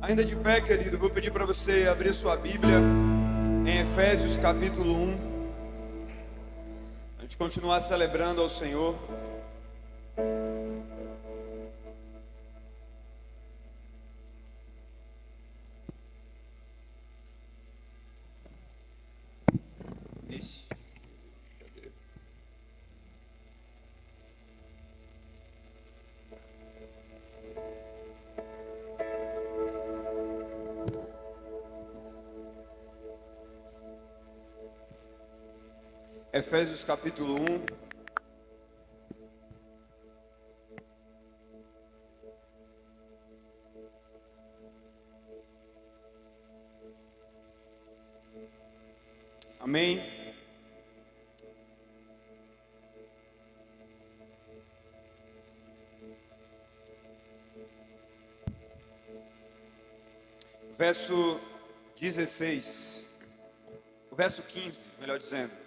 Ainda de pé, querido, vou pedir para você abrir sua Bíblia em Efésios capítulo 1. A gente continuar celebrando ao Senhor. Ixi, cadê? Efésios capítulo 1. Amém. Verso 16, o verso 15, melhor dizendo.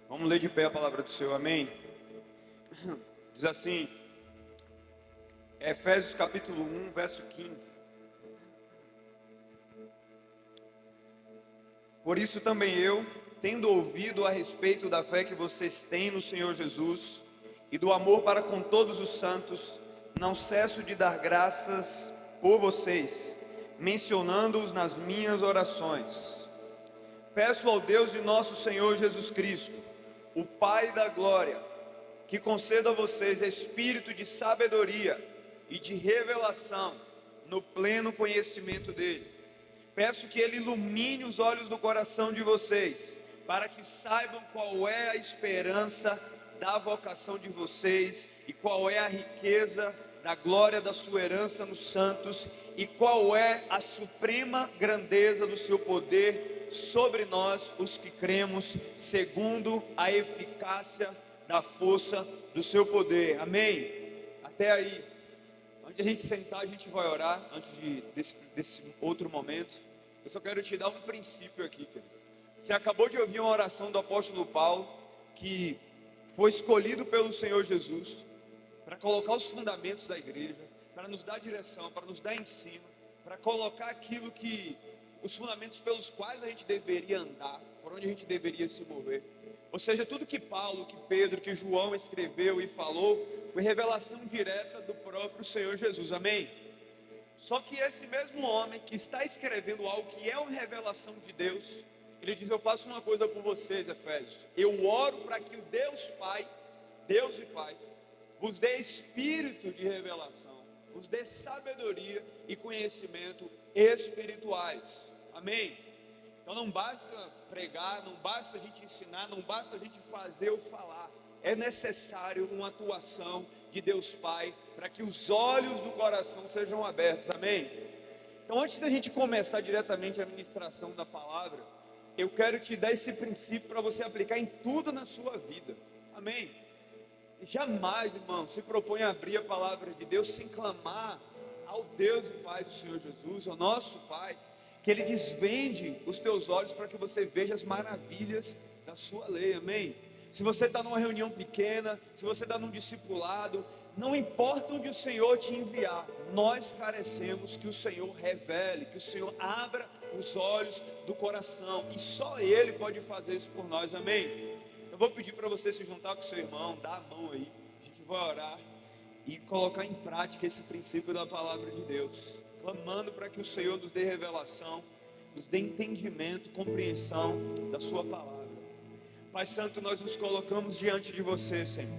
Vamos ler de pé a palavra do Senhor, amém? Diz assim, Efésios capítulo 1, verso 15. Por isso também eu, tendo ouvido a respeito da fé que vocês têm no Senhor Jesus e do amor para com todos os santos, não cesso de dar graças por vocês, mencionando-os nas minhas orações. Peço ao Deus de nosso Senhor Jesus Cristo, o Pai da glória, que conceda a vocês espírito de sabedoria e de revelação no pleno conhecimento dele. Peço que ele ilumine os olhos do coração de vocês, para que saibam qual é a esperança da vocação de vocês e qual é a riqueza da glória da sua herança nos santos e qual é a suprema grandeza do seu poder sobre nós, os que cremos, segundo a eficácia da força do seu poder. Amém? Até aí. Antes de a gente sentar, a gente vai orar, desse outro momento. Eu só quero te dar um princípio aqui, querido. Você acabou de ouvir uma oração do apóstolo Paulo, que foi escolhido pelo Senhor Jesus para colocar os fundamentos da igreja, para nos dar direção, para nos dar ensino, para colocar aquilo que os fundamentos pelos quais a gente deveria andar, por onde a gente deveria se mover. Ou seja, tudo que Paulo, que Pedro, que João escreveu e falou, foi revelação direta do próprio Senhor Jesus, amém? Só que esse mesmo homem que está escrevendo algo que é uma revelação de Deus, ele diz: eu faço uma coisa por vocês, Efésios, eu oro para que o Deus Pai, Deus e Pai, vos dê espírito de revelação, vos dê sabedoria e conhecimento espirituais, amém? Então não basta pregar, não basta a gente ensinar, não basta a gente fazer ou falar, é necessário uma atuação de Deus Pai, para que os olhos do coração sejam abertos, amém? Então antes da gente começar diretamente a ministração da palavra, eu quero te dar esse princípio para você aplicar em tudo na sua vida, amém? Jamais, irmão, se propõe a abrir a palavra de Deus sem clamar ao Deus e Pai do Senhor Jesus, ao nosso Pai, que Ele desvende os teus olhos para que você veja as maravilhas da sua lei, amém? Se você está numa reunião pequena, se você está num discipulado, não importa onde o Senhor te enviar, nós carecemos que o Senhor revele, que o Senhor abra os olhos do coração, e só Ele pode fazer isso por nós, amém? Eu vou pedir para você se juntar com o seu irmão, dar a mão aí, a gente vai orar e colocar em prática esse princípio da palavra de Deus, clamando para que o Senhor nos dê revelação, nos dê entendimento, compreensão da sua palavra. Pai Santo, nós nos colocamos diante de você, Senhor,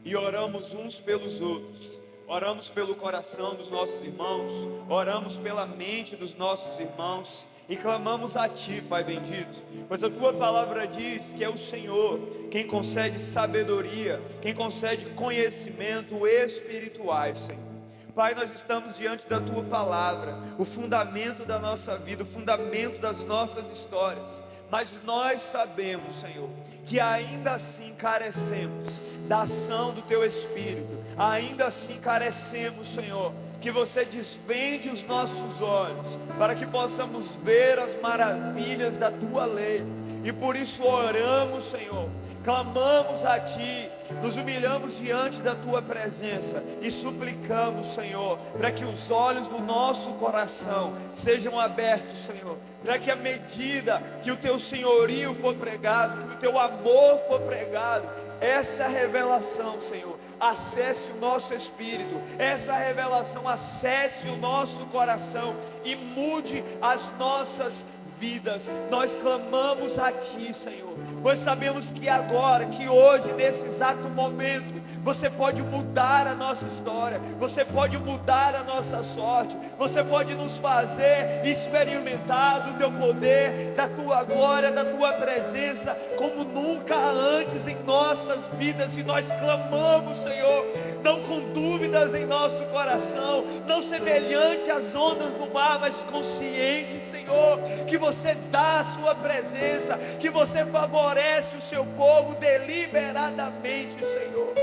e oramos uns pelos outros, oramos pelo coração dos nossos irmãos, oramos pela mente dos nossos irmãos, e clamamos a Ti, Pai bendito, pois a Tua palavra diz que é o Senhor quem concede sabedoria, quem concede conhecimento espirituais, Senhor. Pai, nós estamos diante da Tua palavra, o fundamento da nossa vida, o fundamento das nossas histórias, mas nós sabemos, Senhor, que ainda assim carecemos da ação do Teu Espírito, ainda assim carecemos, Senhor, que você desvende os nossos olhos, para que possamos ver as maravilhas da Tua lei, e por isso oramos, Senhor, clamamos a Ti, nos humilhamos diante da Tua presença e suplicamos, Senhor, para que os olhos do nosso coração sejam abertos, Senhor, para que à medida que o Teu senhorio for pregado, que o Teu amor for pregado, essa revelação, Senhor, acesse o nosso espírito, essa revelação acesse o nosso coração e mude as nossas vidas. Nós clamamos a Ti, Senhor, pois sabemos que agora, que hoje, nesse exato momento, você pode mudar a nossa história, você pode mudar a nossa sorte, você pode nos fazer experimentar do Teu poder, da Tua glória, da Tua presença, como nunca antes em nossas vidas. E nós clamamos, Senhor, não com dúvidas em nosso coração, não semelhante às ondas do mar, mas consciente, Senhor, que você dá a Sua presença, que você favorece o Seu povo deliberadamente, Senhor.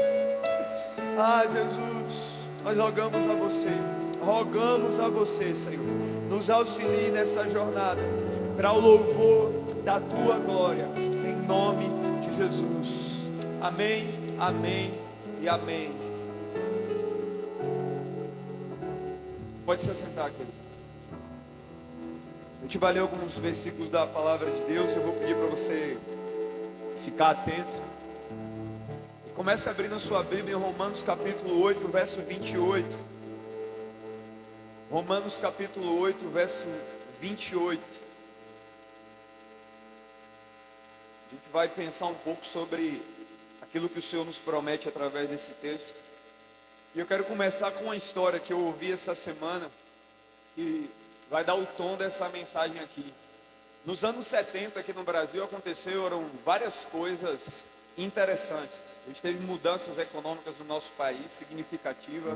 Ah, Jesus, nós rogamos a você, Senhor, nos auxilie nessa jornada, para o louvor da Tua glória, em nome de Jesus. Amém, amém e amém. Pode se assentar, querido. A gente vai ler alguns versículos da palavra de Deus. Eu vou pedir para você ficar atento. Comece abrindo a sua Bíblia em Romanos capítulo 8, verso 28. Romanos capítulo 8, verso 28. A gente vai pensar um pouco sobre aquilo que o Senhor nos promete através desse texto. E eu quero começar com uma história que eu ouvi essa semana, que vai dar o tom dessa mensagem aqui. Nos anos 70 aqui no Brasil aconteceram várias coisas interessantes. A gente teve mudanças econômicas no nosso país significativas.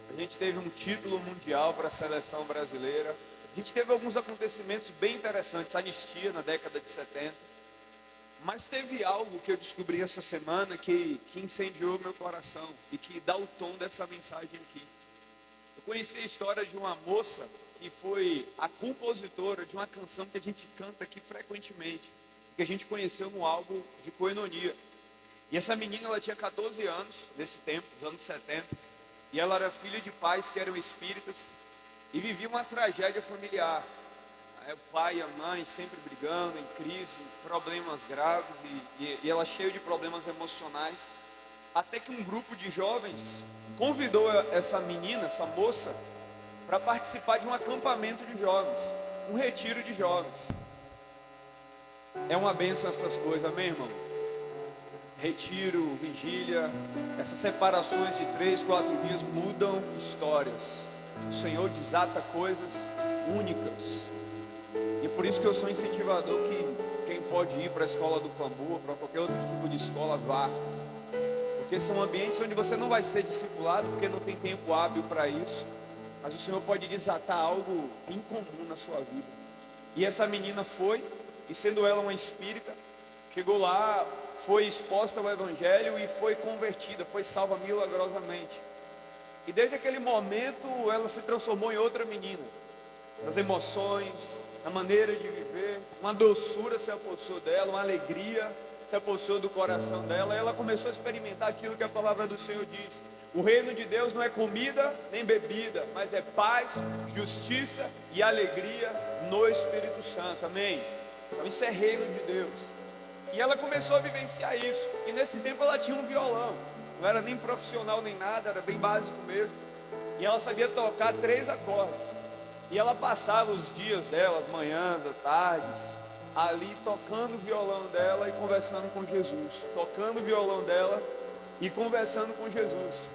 A gente teve um título mundial para a seleção brasileira. A gente teve alguns acontecimentos bem interessantes, anistia na década de 70. Mas teve algo que eu descobri essa semana que incendiou meu coração e que dá o tom dessa mensagem aqui. Eu conheci a história de uma moça que foi a compositora de uma canção que a gente canta aqui frequentemente, que a gente conheceu no álbum de Koinonia. E essa menina, ela tinha 14 anos, nesse tempo, nos anos 70, e ela era filha de pais que eram espíritas, e vivia uma tragédia familiar. O pai e a mãe sempre brigando, em crise, problemas graves, e ela cheia de problemas emocionais, até que um grupo de jovens convidou essa menina, essa moça, para participar de um acampamento de jovens, um retiro de jovens. É uma bênção essas coisas, amém, irmão? Retiro, vigília, essas separações de 3, 4 dias mudam histórias. O Senhor desata coisas únicas. E por isso que eu sou incentivador que quem pode ir para a escola do clamor, para qualquer outro tipo de escola, vá. Porque são ambientes onde você não vai ser discipulado, porque não tem tempo hábil para isso. Mas o Senhor pode desatar algo incomum na sua vida. E essa menina foi, e sendo ela uma espírita, chegou lá, foi exposta ao Evangelho e foi convertida, foi salva milagrosamente. E desde aquele momento ela se transformou em outra menina. Nas emoções, na maneira de viver, uma doçura se apossou dela, uma alegria se apossou do coração dela. E ela começou a experimentar aquilo que a palavra do Senhor diz: o reino de Deus não é comida nem bebida, mas é paz, justiça e alegria no Espírito Santo, amém? Então isso é reino de Deus. E ela começou a vivenciar isso. E nesse tempo ela tinha um violão, não era nem profissional nem nada, era bem básico mesmo. E ela sabia tocar 3 acordes. E ela passava os dias dela, as manhãs, as tardes, ali tocando o violão dela e conversando com Jesus. Tocando o violão dela e conversando com Jesus.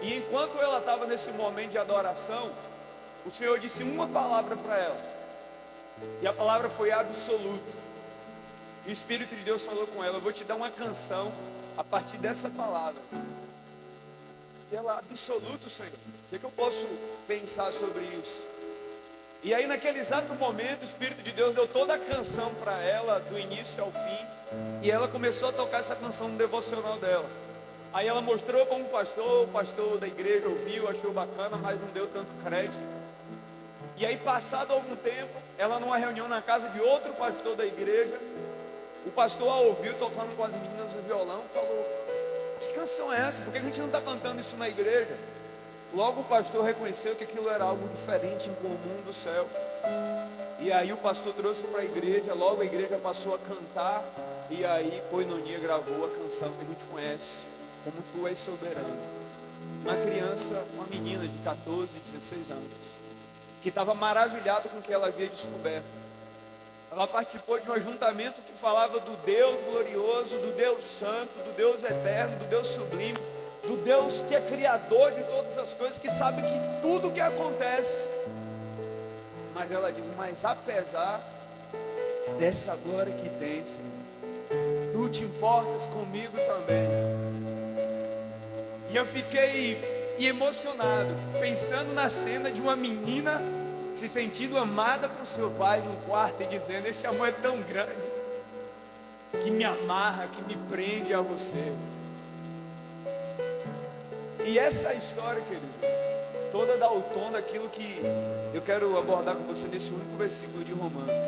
E enquanto ela estava nesse momento de adoração, o Senhor disse uma palavra para ela. E a palavra foi absoluto. E o Espírito de Deus falou com ela: eu vou te dar uma canção a partir dessa palavra. E ela: absoluto, Senhor, o que eu posso pensar sobre isso? E aí naquele exato momento o Espírito de Deus deu toda a canção para ela, do início ao fim. E ela começou a tocar essa canção no devocional dela. Aí ela mostrou para o pastor da igreja ouviu, achou bacana, mas não deu tanto crédito. E aí, passado algum tempo, ela numa reunião na casa de outro pastor da igreja, O pastor a ouviu tocando com as meninas no violão, falou: que canção é essa? Por que a gente não está cantando isso na igreja? Logo o pastor reconheceu que aquilo era algo diferente, incomum do céu. E aí o pastor trouxe para a igreja, logo a igreja passou a cantar. E aí Koinonia gravou a canção que a gente conhece, Como Tu És Soberano. Uma criança, uma menina de 14, 16 anos, que estava maravilhada com o que ela havia descoberto. Ela participou de um ajuntamento que falava do Deus glorioso, do Deus santo, do Deus eterno, do Deus sublime, do Deus que é criador de todas as coisas, que sabe que tudo que acontece. Mas ela diz: mas apesar dessa glória que tem, Senhor, Tu te importas comigo também. E eu fiquei emocionado, pensando na cena de uma menina se sentindo amada por seu pai no quarto e dizendo: esse amor é tão grande, que me amarra, que me prende a você. E essa história, querido, toda dá o tom daquilo que eu quero abordar com você nesse único versículo de Romanos,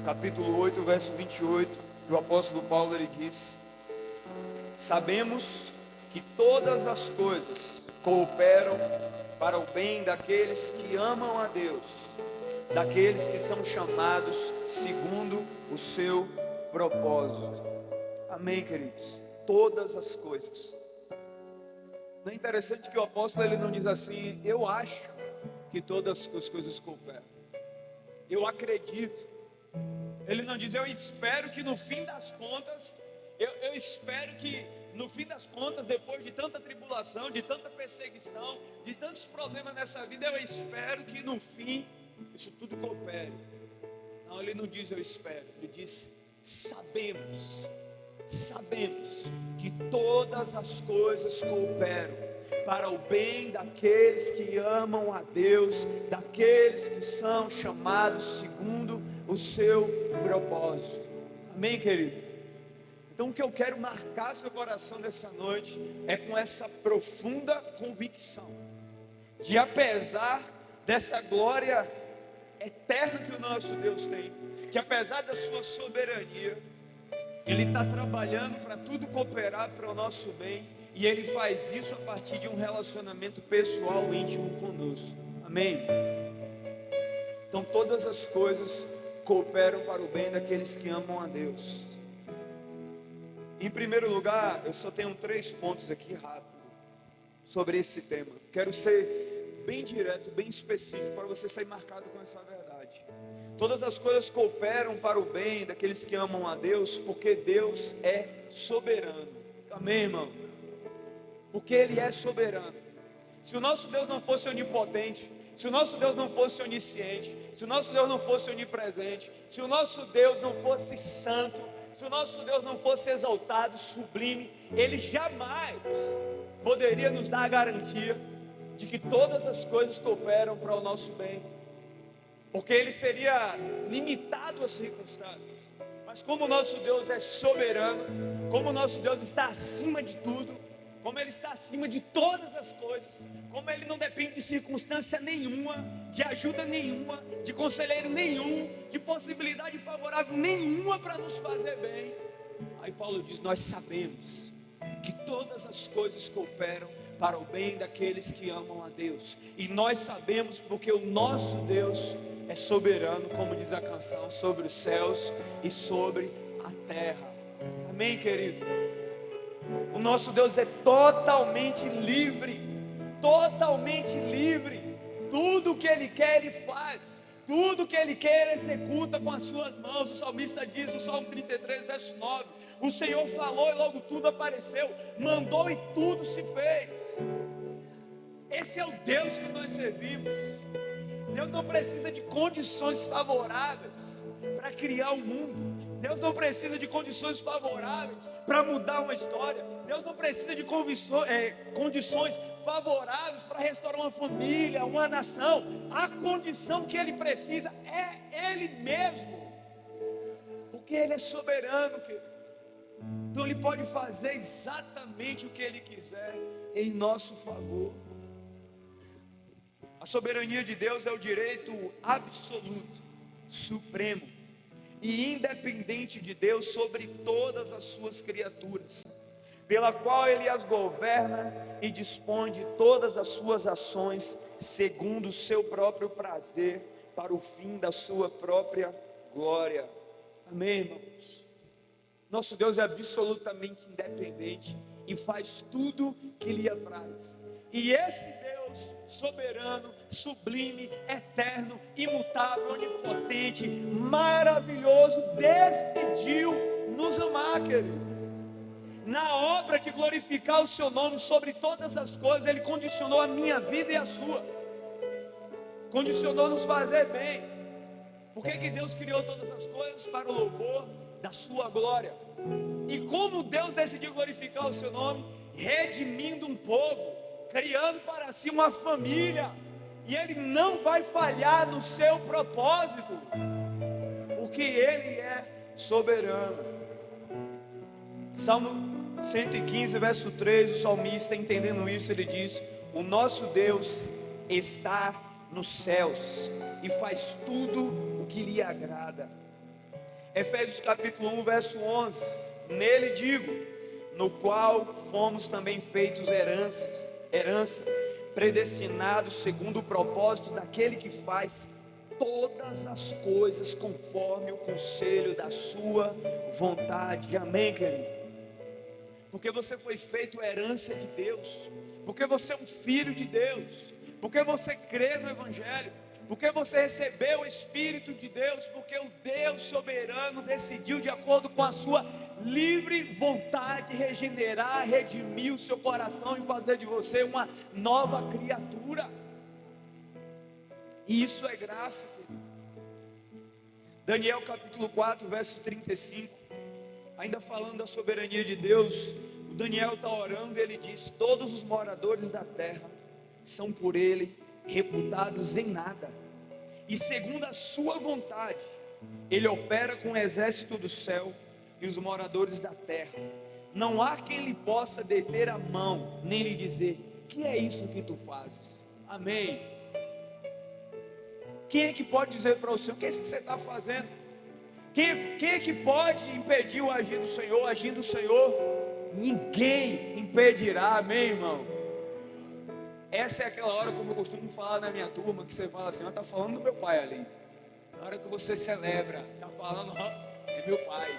capítulo 8, verso 28, que o apóstolo Paulo ele disse: sabemos que todas as coisas cooperam para o bem daqueles que amam a Deus, daqueles que são chamados segundo o seu propósito. Amém, queridos? Todas as coisas. Não é interessante que o apóstolo ele não diz assim: eu acho que todas as coisas cooperam, eu acredito. Ele não diz: eu espero que no fim das contas, eu espero que no fim das contas, depois de tanta tribulação, de tanta perseguição, de tantos problemas nessa vida, eu espero que no fim isso tudo coopere. Não, ele não diz eu espero, ele diz sabemos que todas as coisas cooperam para o bem daqueles que amam a Deus, daqueles que são chamados segundo o seu propósito. Amém, querido? Então o que eu quero marcar seu coração nessa noite é com essa profunda convicção de, apesar dessa glória eterna que o nosso Deus tem, que apesar da sua soberania, Ele está trabalhando para tudo cooperar para o nosso bem, e Ele faz isso a partir de um relacionamento pessoal íntimo conosco. Amém? Então todas as coisas cooperam para o bem daqueles que amam a Deus. Em primeiro lugar, eu só tenho 3 pontos aqui rápido sobre esse tema. Quero ser bem direto, bem específico, para você sair marcado com essa verdade. Todas as coisas cooperam para o bem daqueles que amam a Deus, porque Deus é soberano. Amém, irmão? Porque Ele é soberano. Se o nosso Deus não fosse onipotente, se o nosso Deus não fosse onisciente, se o nosso Deus não fosse onipresente, se o nosso Deus não fosse santo, se o nosso Deus não fosse exaltado, sublime, Ele jamais poderia nos dar a garantia de que todas as coisas cooperam para o nosso bem, porque Ele seria limitado às circunstâncias. Mas como o nosso Deus é soberano, como o nosso Deus está acima de tudo, como Ele está acima de todas as coisas, como Ele não depende de circunstância nenhuma, de ajuda nenhuma, de conselheiro nenhum, de possibilidade favorável nenhuma para nos fazer bem. Aí Paulo diz: nós sabemos que todas as coisas cooperam para o bem daqueles que amam a Deus. E nós sabemos porque o nosso Deus é soberano, como diz a canção, sobre os céus e sobre a terra. Amém, querido? O nosso Deus é totalmente livre, totalmente livre. Tudo o que Ele quer, Ele faz. Tudo o que Ele quer, Ele executa com as suas mãos. O salmista diz no Salmo 33, verso 9: o Senhor falou e logo tudo apareceu, mandou e tudo se fez. Esse é o Deus que nós servimos. Deus não precisa de condições favoráveis para criar o mundo. Deus não precisa de condições favoráveis para mudar uma história. Deus não precisa de condições favoráveis para restaurar uma família, uma nação. A condição que Ele precisa é Ele mesmo, porque Ele é soberano, querido. Então Ele pode fazer exatamente o que Ele quiser em nosso favor. A soberania de Deus é o direito absoluto, supremo, e independente de Deus sobre todas as suas criaturas, pela qual Ele as governa e dispõe de todas as suas ações, segundo o seu próprio prazer, para o fim da sua própria glória. Amém, irmãos? Nosso Deus é absolutamente independente e faz tudo que lhe apraz. E esse Deus soberano, sublime, eterno, imutável, onipotente, maravilhoso, decidiu nos amar, querido. Na obra de glorificar o seu nome sobre todas as coisas, Ele condicionou a minha vida e a sua. Condicionou nos fazer bem. Por que Deus criou todas as coisas? Para o louvor da sua glória. E como Deus decidiu glorificar o seu nome? Redimindo um povo, criando para si uma família. E Ele não vai falhar no seu propósito, porque Ele é soberano. Salmo 115, verso 3, o salmista, entendendo isso, ele diz: o nosso Deus está nos céus e faz tudo o que lhe agrada. Efésios capítulo 1, verso 11, nele digo, no qual fomos também feitos herança, predestinados segundo o propósito daquele que faz todas as coisas conforme o conselho da sua vontade. Amém, querido? Porque você foi feito herança de Deus, porque você é um filho de Deus, porque você crê no Evangelho, porque você recebeu o Espírito de Deus, porque o Deus soberano decidiu, de acordo com a sua livre vontade, regenerar, redimir o seu coração e fazer de você uma nova criatura. E isso é graça, querido. Daniel capítulo 4, verso 35. Ainda falando da soberania de Deus, o Daniel está orando e ele diz: todos os moradores da terra são por ele reputados em nada, e segundo a sua vontade, ele opera com o exército do céu e os moradores da terra. Não há quem lhe possa deter a mão, nem lhe dizer: que é isso que tu fazes? Amém. Quem é que pode dizer para o Senhor: o que é isso que você está fazendo? Quem é que pode impedir o agir do Senhor? Agindo o Senhor, ninguém impedirá. Amém, irmão? Essa é aquela hora, como eu costumo falar na minha turma, que você fala assim: está falando do meu pai ali. Na hora que você celebra, está falando: é meu pai.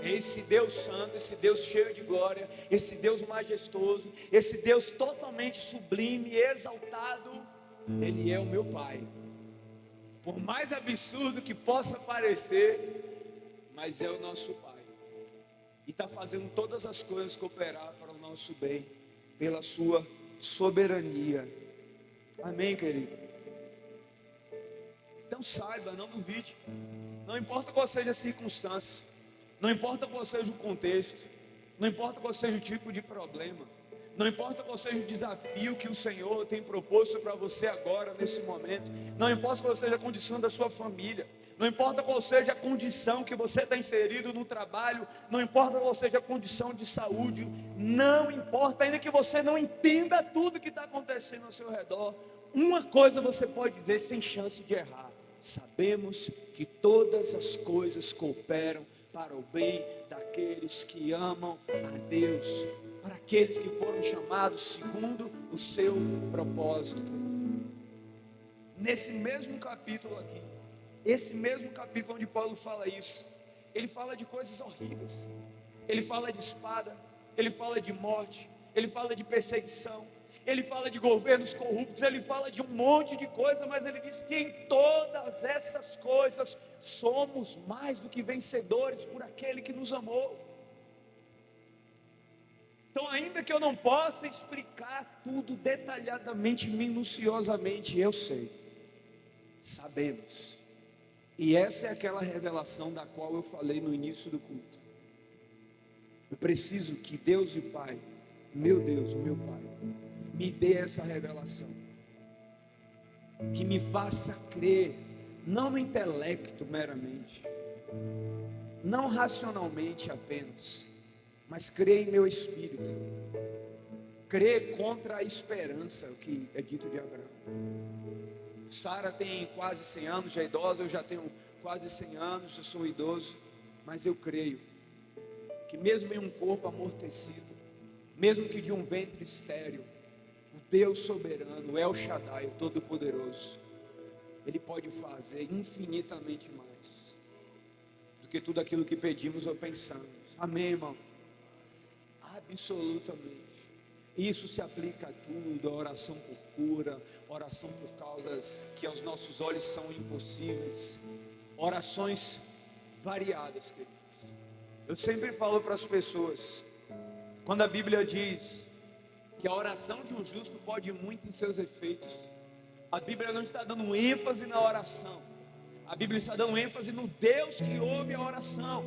Esse Deus santo, esse Deus cheio de glória, esse Deus majestoso, esse Deus totalmente sublime, exaltado, Ele é o meu pai. Por mais absurdo que possa parecer, mas é o nosso Pai, e está fazendo todas as coisas cooperar para o nosso bem, pela sua soberania. Amém, querido? Então saiba, não duvide. Não importa qual seja a circunstância, não importa qual seja o contexto, não importa qual seja o tipo de problema, não importa qual seja o desafio que o Senhor tem proposto para você agora, nesse momento, não importa qual seja a condição da sua família, não importa qual seja a condição que você está inserido no trabalho, não importa qual seja a condição de saúde, não importa, ainda que você não entenda tudo que está acontecendo ao seu redor, uma coisa você pode dizer sem chance de errar: sabemos que todas as coisas cooperam para o bem daqueles que amam a Deus, para aqueles que foram chamados segundo o seu propósito. Nesse mesmo capítulo aqui, esse mesmo capítulo onde Paulo fala isso, ele fala de coisas horríveis, ele fala de espada, ele fala de morte, ele fala de perseguição, ele fala de governos corruptos, ele fala de um monte de coisa, mas ele diz que em todas essas coisas somos mais do que vencedores por aquele que nos amou. Então, ainda que eu não possa explicar tudo detalhadamente, minuciosamente, eu sei, sabemos. E essa é aquela revelação da qual eu falei no início do culto. Eu preciso que Deus e Pai, meu Deus, o meu Pai, me dê essa revelação, que me faça crer, não no intelecto meramente, não racionalmente apenas, mas crer em meu espírito, crer contra a esperança, o que é dito de Abraão. Sara tem quase 100 anos, já é idosa, eu já tenho quase 100 anos, eu sou um idoso, mas eu creio que mesmo em um corpo amortecido, mesmo que de um ventre estéril, o Deus soberano, o El Shaddai, o Todo-Poderoso, Ele pode fazer infinitamente mais do que tudo aquilo que pedimos ou pensamos. Amém, irmão? Absolutamente. Isso se aplica a tudo, a oração por cura, oração por causas que aos nossos olhos são impossíveis, orações variadas, queridos. Eu sempre falo para as pessoas, quando a Bíblia diz que a oração de um justo pode ir muito em seus efeitos, a Bíblia não está dando ênfase na oração, a Bíblia está dando ênfase no Deus que ouve a oração,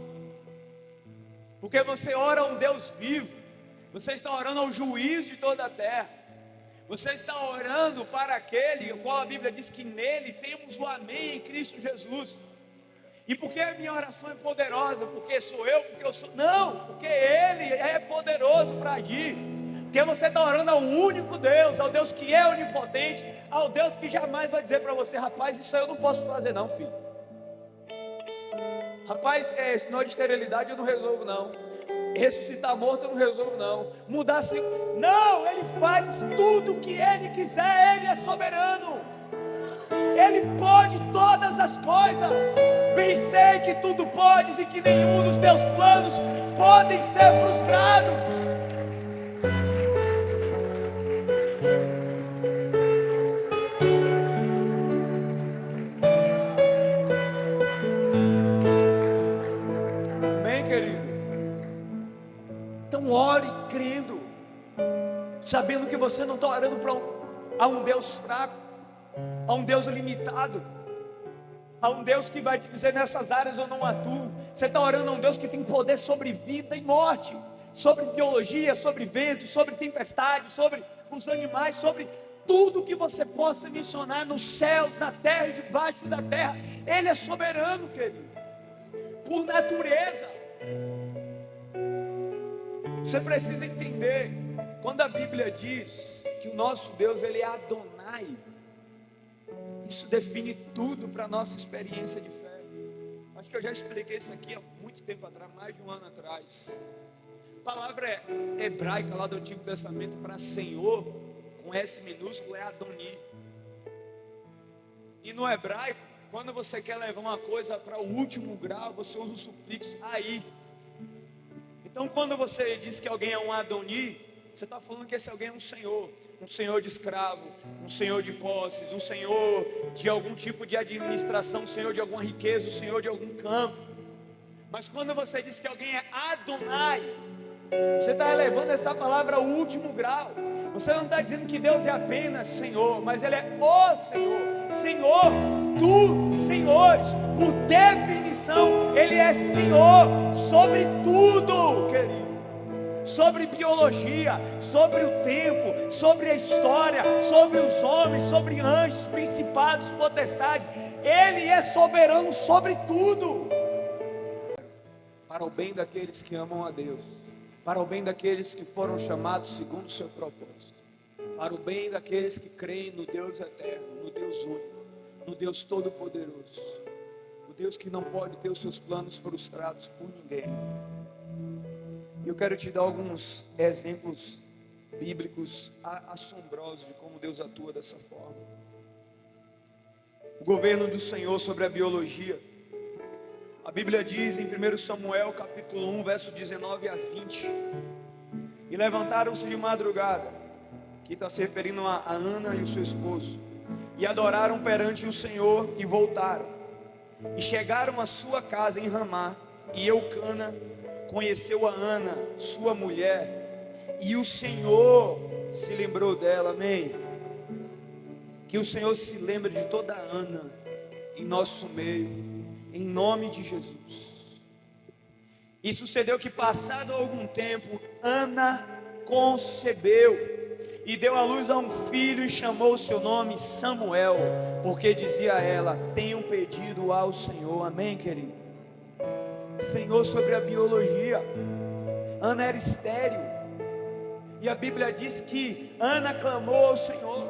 porque você ora a um Deus vivo, você está orando ao juiz de toda a terra, você está orando para aquele, o qual a Bíblia diz que nele temos o amém em Cristo Jesus. E por que a minha oração é poderosa? Porque sou eu, porque eu sou... Não, porque Ele é poderoso para agir. Porque você está orando ao único Deus, ao Deus que é onipotente, ao Deus que jamais vai dizer para você: rapaz, isso aí eu não posso fazer não, filho. Rapaz, sinal de esterilidade eu não resolvo não. Ressuscitar morto eu não resolvo não. Mudar assim, não, Ele faz tudo o que Ele quiser, Ele é soberano. Ele pode todas as coisas. Bem sei que tudo podes e que nenhum dos teus planos podem ser frustrados. Amém, querido? Então ore crendo, sabendo que você não está orando a um Deus fraco, a um Deus limitado, a um Deus que vai te dizer: nessas áreas eu não atuo. Você está orando a um Deus que tem poder sobre vida e morte, sobre biologia, sobre vento, sobre tempestade, sobre os animais, sobre tudo que você possa mencionar nos céus, na terra e debaixo da terra. Ele é soberano, querido, por natureza. Você precisa entender, quando a Bíblia diz que o nosso Deus, Ele é Adonai, isso define tudo para a nossa experiência de fé. Acho que eu já expliquei isso aqui há muito tempo atrás, mais de um ano atrás. A palavra hebraica lá do Antigo Testamento para Senhor, com S minúsculo, é Adoni. E no hebraico, quando você quer levar uma coisa para o último grau, você usa o sufixo aí. Então quando você diz que alguém é um Adoni, você está falando que esse alguém é um senhor de escravo, um senhor de posses, um senhor de algum tipo de administração, um senhor de alguma riqueza, um senhor de algum campo. Mas quando você diz que alguém é Adonai, você está elevando essa palavra ao último grau. Você não está dizendo que Deus é apenas Senhor, mas Ele é o Senhor, Senhor dos senhores. Por definição, Ele é Senhor sobre tudo, querido. Sobre biologia, sobre o tempo, sobre a história, sobre os homens, sobre anjos, principados, potestades. Ele é soberano sobre tudo. Para o bem daqueles que amam a Deus, para o bem daqueles que foram chamados segundo o seu propósito, para o bem daqueles que creem no Deus eterno, no Deus único, no Deus todo-poderoso, o Deus que não pode ter os seus planos frustrados por ninguém. Eu quero te dar alguns exemplos bíblicos assombrosos de como Deus atua dessa forma. O governo do Senhor sobre a biologia. A Bíblia diz em 1 Samuel capítulo 1, verso 19 a 20: e levantaram-se de madrugada, que está se referindo a Ana e o seu esposo, e adoraram perante o Senhor, e voltaram, e chegaram à sua casa em Ramá, e Eucana conheceu a Ana, sua mulher, e o Senhor se lembrou dela. Amém? Que o Senhor se lembre de toda Ana em nosso meio, em nome de Jesus. E sucedeu que, passado algum tempo, Ana concebeu e deu à luz a um filho, e chamou o seu nome Samuel, porque dizia ela: tenho pedido ao Senhor. Amém, querido? Senhor sobre a biologia. Ana era estéril, e a Bíblia diz que Ana clamou ao Senhor,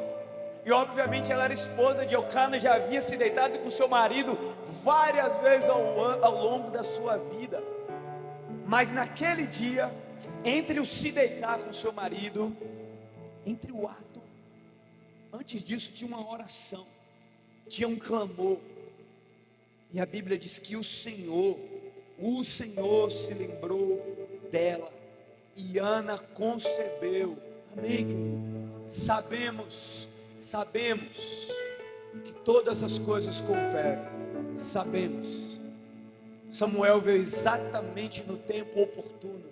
e E obviamente ela era esposa de Eucana, já havia se deitado com seu marido várias vezes ao longo da sua vida. Mas naquele dia, entre o se deitar com seu marido, entre o ato, antes disso tinha uma oração, tinha um clamor. E a Bíblia diz que o Senhor se lembrou dela, e Ana concebeu. Amém, querido? Sabemos que todas as coisas cooperam. Sabemos. Samuel veio exatamente no tempo oportuno,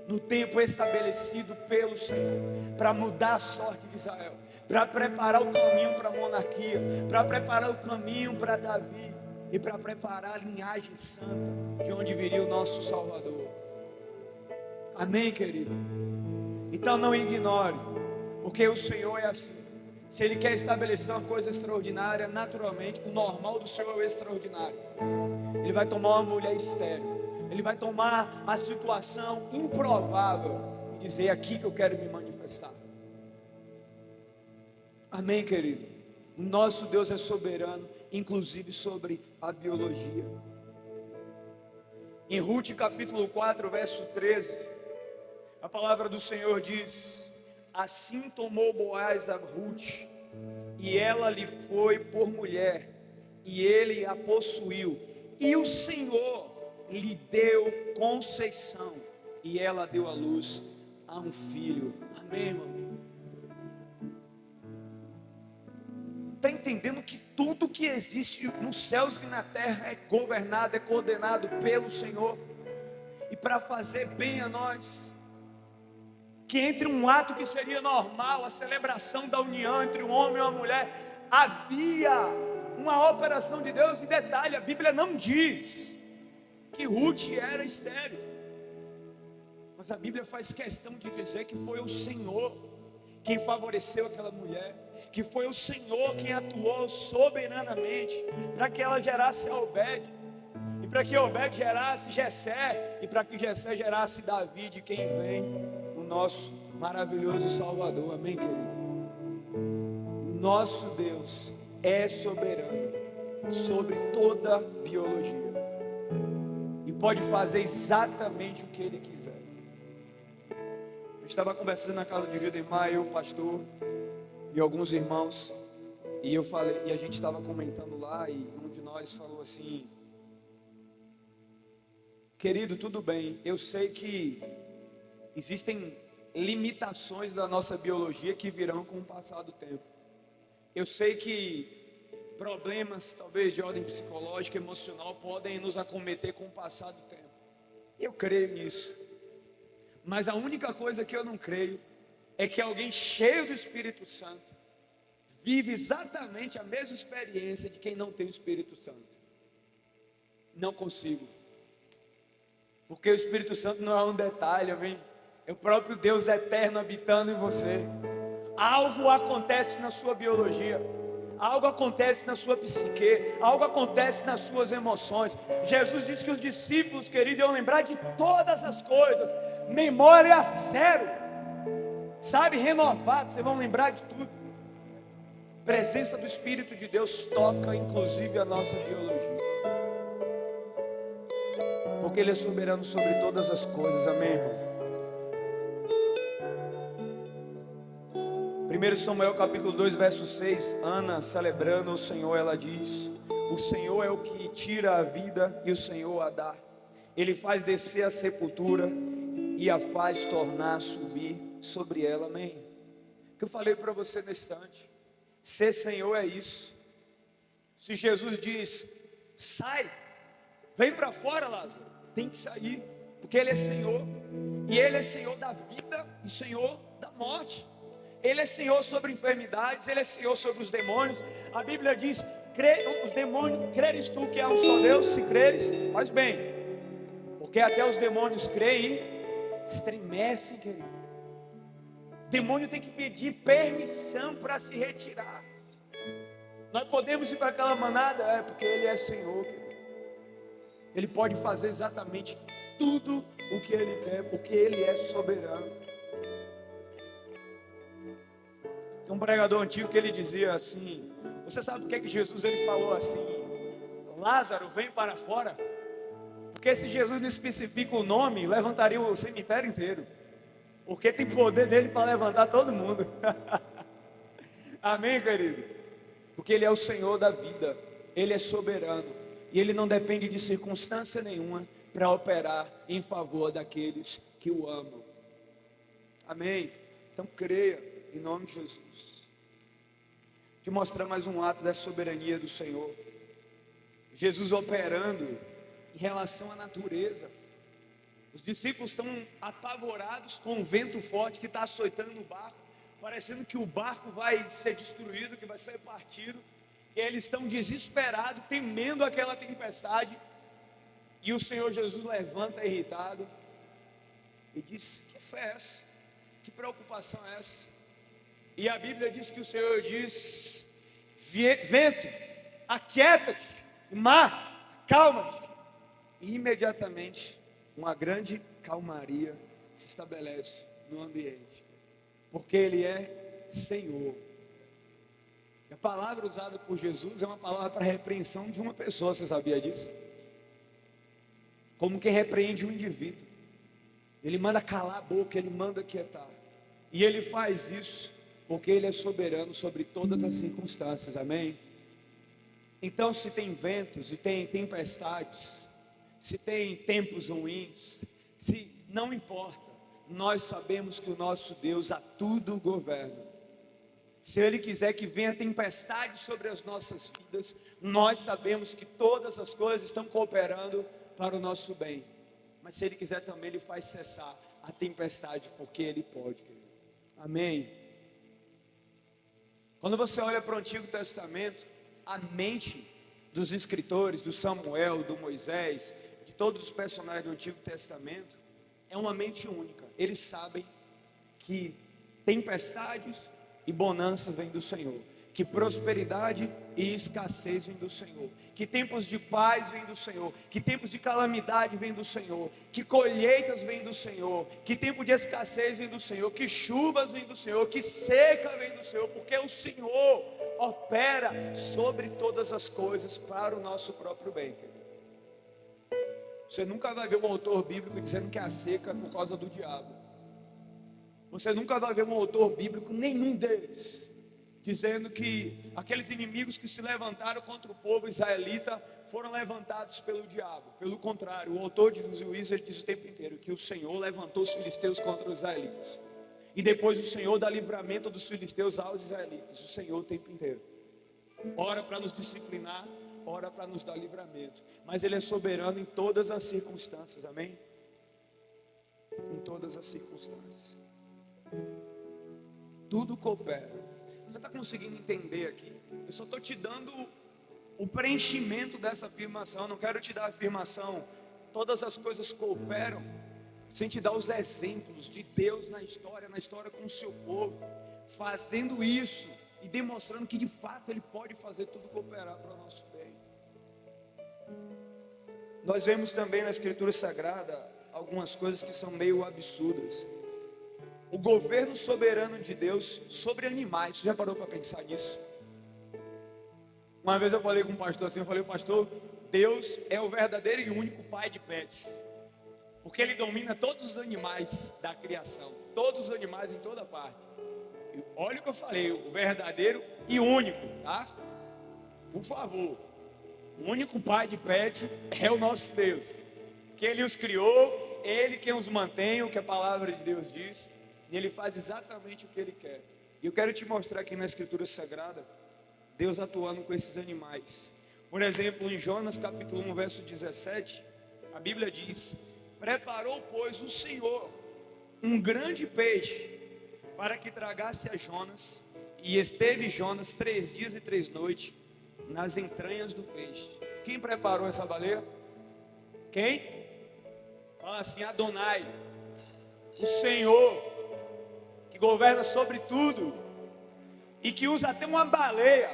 no tempo estabelecido pelo Senhor, para mudar a sorte de Israel, para preparar o caminho para a monarquia, para preparar o caminho para Davi, e para preparar a linhagem santa, de onde viria o nosso Salvador. Amém, querido? Então não ignore, porque o Senhor é assim. Se Ele quer estabelecer uma coisa extraordinária, naturalmente, o normal do Senhor é o extraordinário. Ele vai tomar uma mulher estéril, Ele vai tomar a situação improvável e dizer: é aqui que eu quero me manifestar. Amém, querido? O nosso Deus é soberano, inclusive sobre a biologia. Em Ruth capítulo 4, verso 13, a palavra do Senhor diz: assim tomou Boaz a Ruth, e ela lhe foi por mulher, e ele a possuiu, e o Senhor lhe deu conceição, e ela deu à luz a um filho. Amém, irmão? Está entendendo que tudo que existe nos céus e na terra é governado, é coordenado pelo Senhor, e para fazer bem a nós, que entre um ato que seria normal, a celebração da união entre um homem e uma mulher, havia uma operação de Deus. E detalhe, a Bíblia não diz que Ruth era estéril, mas a Bíblia faz questão de dizer que foi o Senhor quem favoreceu aquela mulher, que foi o Senhor quem atuou soberanamente para que ela gerasse a Obed, e para que Obed gerasse Jessé, e para que Jessé gerasse Davi, de quem vem o nosso maravilhoso Salvador. Amém, querido? O nosso Deus é soberano sobre toda a biologia, e pode fazer exatamente o que Ele quiser. Eu estava conversando na casa de Judemar, eu, pastor, e alguns irmãos, e eu falei, e a gente estava comentando lá, e um de nós falou assim: querido, tudo bem, eu sei que existem limitações da nossa biologia que virão com o passar do tempo. Eu sei que problemas, talvez de ordem psicológica, emocional, podem nos acometer com o passar do tempo. Eu creio nisso. Mas a única coisa que eu não creio é que alguém cheio do Espírito Santo vive exatamente a mesma experiência de quem não tem o Espírito Santo. Não consigo. Porque o Espírito Santo não é um detalhe, amém? É o próprio Deus eterno habitando em você. Algo acontece na sua biologia, algo acontece na sua psique, algo acontece nas suas emoções. Jesus disse que os discípulos, queridos, iam lembrar de todas as coisas, memória zero, sabe, renovado, vocês vão lembrar de tudo. Presença do Espírito de Deus toca inclusive a nossa biologia, porque Ele é soberano sobre todas as coisas. Amém, irmão? 1 Samuel capítulo 2, verso 6, Ana celebrando o Senhor, ela diz: o Senhor é o que tira a vida e o Senhor a dá. Ele faz descer a sepultura e a faz tornar a subir sobre ela. Amém? O que eu falei para você nesse instante, ser Senhor é isso. Se Jesus diz: sai, vem para fora, Lázaro, tem que sair, porque Ele é Senhor, e Ele é Senhor da vida e Senhor da morte. Ele é Senhor sobre enfermidades, Ele é Senhor sobre os demônios. A Bíblia diz: os demônios, creres tu que há um só Deus? Se creres, faz bem, porque até os demônios creem e estremecem, querido. O demônio tem que pedir permissão para se retirar. Nós podemos ir para aquela manada, porque Ele é Senhor, querido. Ele pode fazer exatamente tudo o que Ele quer, porque Ele é soberano. Tem Tem um pregador antigo que ele dizia assim: você sabe por que Jesus ele falou assim, Lázaro, vem para fora? Porque se Jesus não especifica o nome, levantaria o cemitério inteiro. Porque tem poder dele para levantar todo mundo. Amém, querido? Porque ele é o Senhor da vida, ele é soberano, e ele não depende de circunstância nenhuma para operar em favor daqueles que o amam. Amém? Então creia em nome de Jesus. Te mostrar mais um ato da soberania do Senhor. Jesus operando em relação à natureza. Os discípulos estão apavorados com o vento forte que está açoitando o barco, parecendo que o barco vai ser destruído, que vai ser partido. E eles estão desesperados, temendo aquela tempestade. E o Senhor Jesus levanta irritado e diz: que fé é essa? Que preocupação é essa? E a Bíblia diz que o Senhor diz: vento, aquieta-te, mar, acalma-te. E imediatamente uma grande calmaria se estabelece no ambiente, porque Ele é Senhor. A palavra usada por Jesus é uma palavra para repreensão de uma pessoa, você sabia disso? Como quem repreende um indivíduo. Ele manda calar a boca, ele manda quietar. E ele faz isso porque ele é soberano sobre todas as circunstâncias, amém? Então, se tem ventos e tem tempestades, se tem tempos ruins, se não importa, nós sabemos que o nosso Deus a tudo governa. Se Ele quiser que venha tempestade sobre as nossas vidas, nós sabemos que todas as coisas estão cooperando para o nosso bem. Mas se Ele quiser também, Ele faz cessar a tempestade, porque Ele pode, querido. Amém? Quando você olha para o Antigo Testamento, a mente dos escritores, do Samuel, do Moisés, de todos os personagens do Antigo Testamento, é uma mente única. Eles sabem que tempestades e bonança vem do Senhor, que prosperidade e escassez vem do Senhor, que tempos de paz vem do Senhor, que tempos de calamidade vem do Senhor, que colheitas vem do Senhor, que tempo de escassez vem do Senhor, que chuvas vem do Senhor, que seca vem do Senhor, porque o Senhor opera sobre todas as coisas para o nosso próprio bem. Você nunca vai ver um autor bíblico dizendo que a seca é por causa do diabo. Você nunca vai ver um autor bíblico, nenhum deles, dizendo que aqueles inimigos que se levantaram contra o povo israelita foram levantados pelo diabo. Pelo contrário, o autor de Juízes diz o tempo inteiro que o Senhor levantou os filisteus contra os israelitas. E depois o Senhor dá livramento dos filisteus aos israelitas. O Senhor o tempo inteiro. Ora para nos disciplinar, ora para nos dar livramento. Mas Ele é soberano em todas as circunstâncias, amém? Em todas as circunstâncias. Tudo coopera. Você está conseguindo entender aqui? Eu só estou te dando o preenchimento dessa afirmação. Eu não quero te dar a afirmação todas as coisas cooperam, sem te dar os exemplos de Deus na história com o seu povo, fazendo isso e demonstrando que de fato Ele pode fazer tudo cooperar para o nosso bem. Nós vemos também na Escritura Sagrada algumas coisas que são meio absurdas. O governo soberano de Deus sobre animais. Você já parou para pensar nisso? Uma vez eu falei com um pastor assim, eu falei: pastor, Deus é o verdadeiro e único pai de pets, porque Ele domina todos os animais da criação, todos os animais em toda parte. E olha o que eu falei, o verdadeiro e único, tá? Por favor, o único pai de pet é o nosso Deus, que Ele os criou, Ele quem os mantém, o que a palavra de Deus diz. E Ele faz exatamente o que Ele quer. E eu quero te mostrar aqui na Escritura Sagrada Deus atuando com esses animais. Por exemplo, em Jonas capítulo 1, verso 17, a Bíblia diz: preparou, pois, o Senhor um grande peixe para que tragasse a Jonas, e esteve Jonas 3 dias e 3 noites nas entranhas do peixe. Quem preparou essa baleia? Quem? Fala assim: Adonai, o Senhor, que governa sobre tudo e que usa até uma baleia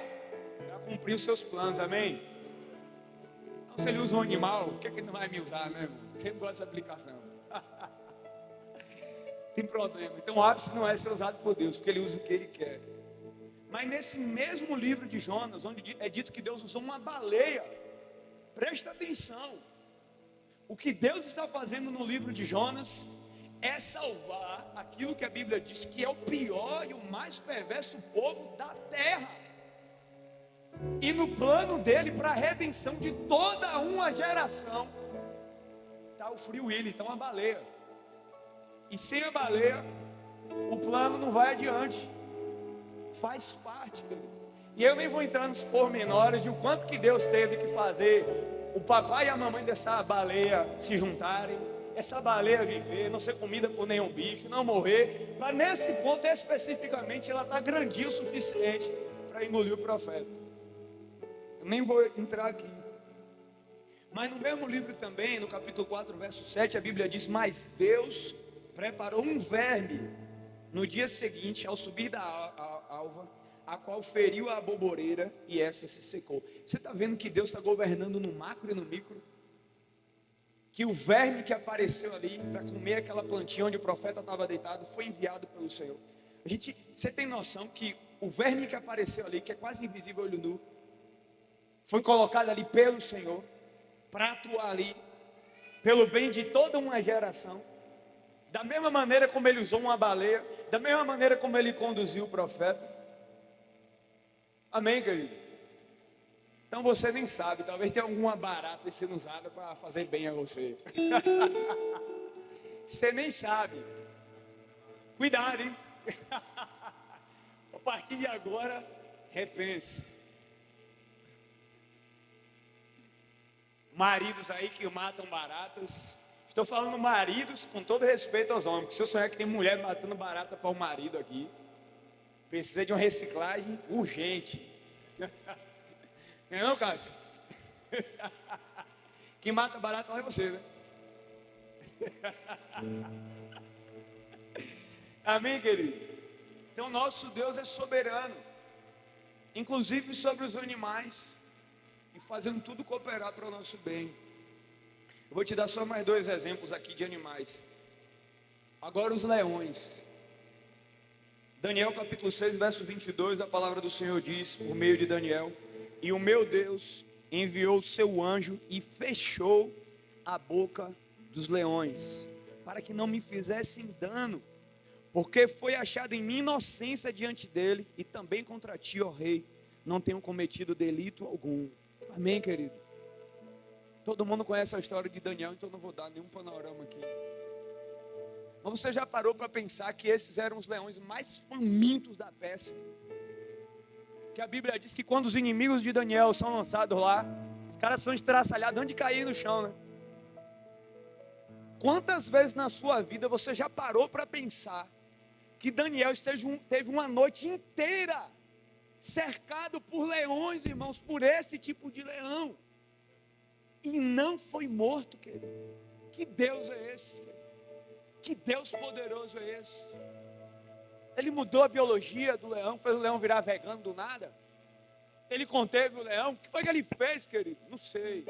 para cumprir os seus planos, amém? Então, se Ele usa um animal, o que é que Ele não vai me usar, né, irmão? Sempre gosto dessa aplicação. Tem problema. Então o ápice não é ser usado por Deus, porque Ele usa o que Ele quer. Mas nesse mesmo livro de Jonas, onde é dito que Deus usou uma baleia, presta atenção, o que Deus está fazendo no livro de Jonas é salvar aquilo que a Bíblia diz que é o pior e o mais perverso povo da terra. E no plano dele para a redenção de toda uma geração está o Free Willy, está uma baleia. E sem a baleia o plano não vai adiante. Faz parte, e eu nem vou entrar nos pormenores de o quanto que Deus teve que fazer o papai e a mamãe dessa baleia se juntarem, essa baleia viver, não ser comida por nenhum bicho, não morrer, para nesse ponto especificamente ela está grandinha o suficiente para engolir o profeta. Eu nem vou entrar aqui. Mas no mesmo livro também, no capítulo 4, verso 7, a Bíblia diz: mas Deus preparou um verme no dia seguinte, ao subir da alva, a qual feriu a aboboreira e essa se secou. Você está vendo que Deus está governando no macro e no micro? Que o verme que apareceu ali para comer aquela plantinha onde o profeta estava deitado foi enviado pelo Senhor. Você tem noção que o verme que apareceu ali, que é quase invisível olho nu, foi colocado ali pelo Senhor para atuar ali pelo bem de toda uma geração? Da mesma maneira como ele usou uma baleia, da mesma maneira como ele conduziu o profeta. Amém, querido? Então você nem sabe, talvez tenha alguma barata sendo usada para fazer bem a você. Você nem sabe. Cuidado, hein? A partir de agora, repense. Maridos aí que matam baratas. Estou falando maridos com todo respeito aos homens, porque se eu sonhar que tem mulher matando barata para o marido aqui, precisa de uma reciclagem urgente. Não é não, Cássio? Quem mata barata não é você, né? Amém, querido? Então nosso Deus é soberano, inclusive sobre os animais, e fazendo tudo cooperar para o nosso bem. Eu vou te dar só mais 2 exemplos aqui de animais. Agora os leões. Daniel capítulo 6, verso 22, a palavra do Senhor diz, por meio de Daniel: e o meu Deus enviou o seu anjo e fechou a boca dos leões, para que não me fizessem dano, porque foi achado em mim inocência diante dele, e também contra ti, ó rei, não tenho cometido delito algum. Amém, querido? Todo mundo conhece a história de Daniel, então não vou dar nenhum panorama aqui. Mas você já parou para pensar que esses eram os leões mais famintos da Pérsia? Que a Bíblia diz que quando os inimigos de Daniel são lançados lá, os caras são estraçalhados antes de cair no chão, né? Quantas vezes na sua vida você já parou para pensar que Daniel teve uma noite inteira cercado por leões, irmãos, por esse tipo de leão, e não foi morto, querido? Que Deus é esse, querido? Que Deus poderoso é esse? Ele mudou a biologia do leão, fez o leão virar vegano do nada? Ele conteve o leão? O que foi que ele fez, querido? Não sei.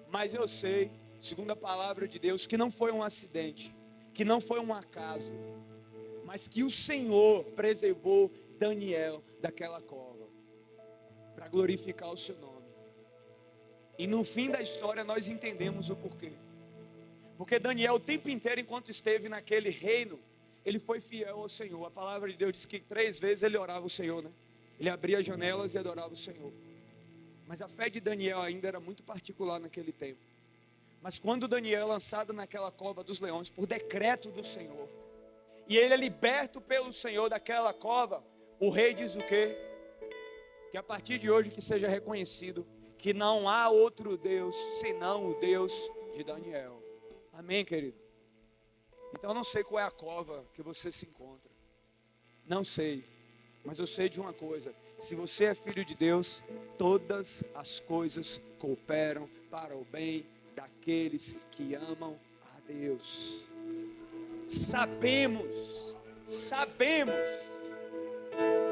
Mas eu sei, segundo a palavra de Deus, que não foi um acidente, que não foi um acaso, mas que o Senhor preservou Daniel daquela cova, para glorificar o seu nome. E no fim da história nós entendemos o porquê. Porque Daniel o tempo inteiro, enquanto esteve naquele reino, ele foi fiel ao Senhor. A palavra de Deus diz que 3 vezes ele orava o Senhor, né? Ele abria as janelas e adorava o Senhor. Mas a fé de Daniel ainda era muito particular naquele tempo. Mas quando Daniel é lançado naquela cova dos leões, por decreto do Senhor, e ele é liberto pelo Senhor daquela cova, o rei diz o quê? Que a partir de hoje que seja reconhecido que não há outro Deus senão o Deus de Daniel. Amém, querido? Então eu não sei qual é a cova que você se encontra. Não sei. Mas eu sei de uma coisa: se você é filho de Deus, todas as coisas cooperam para o bem daqueles que amam a Deus. Sabemos.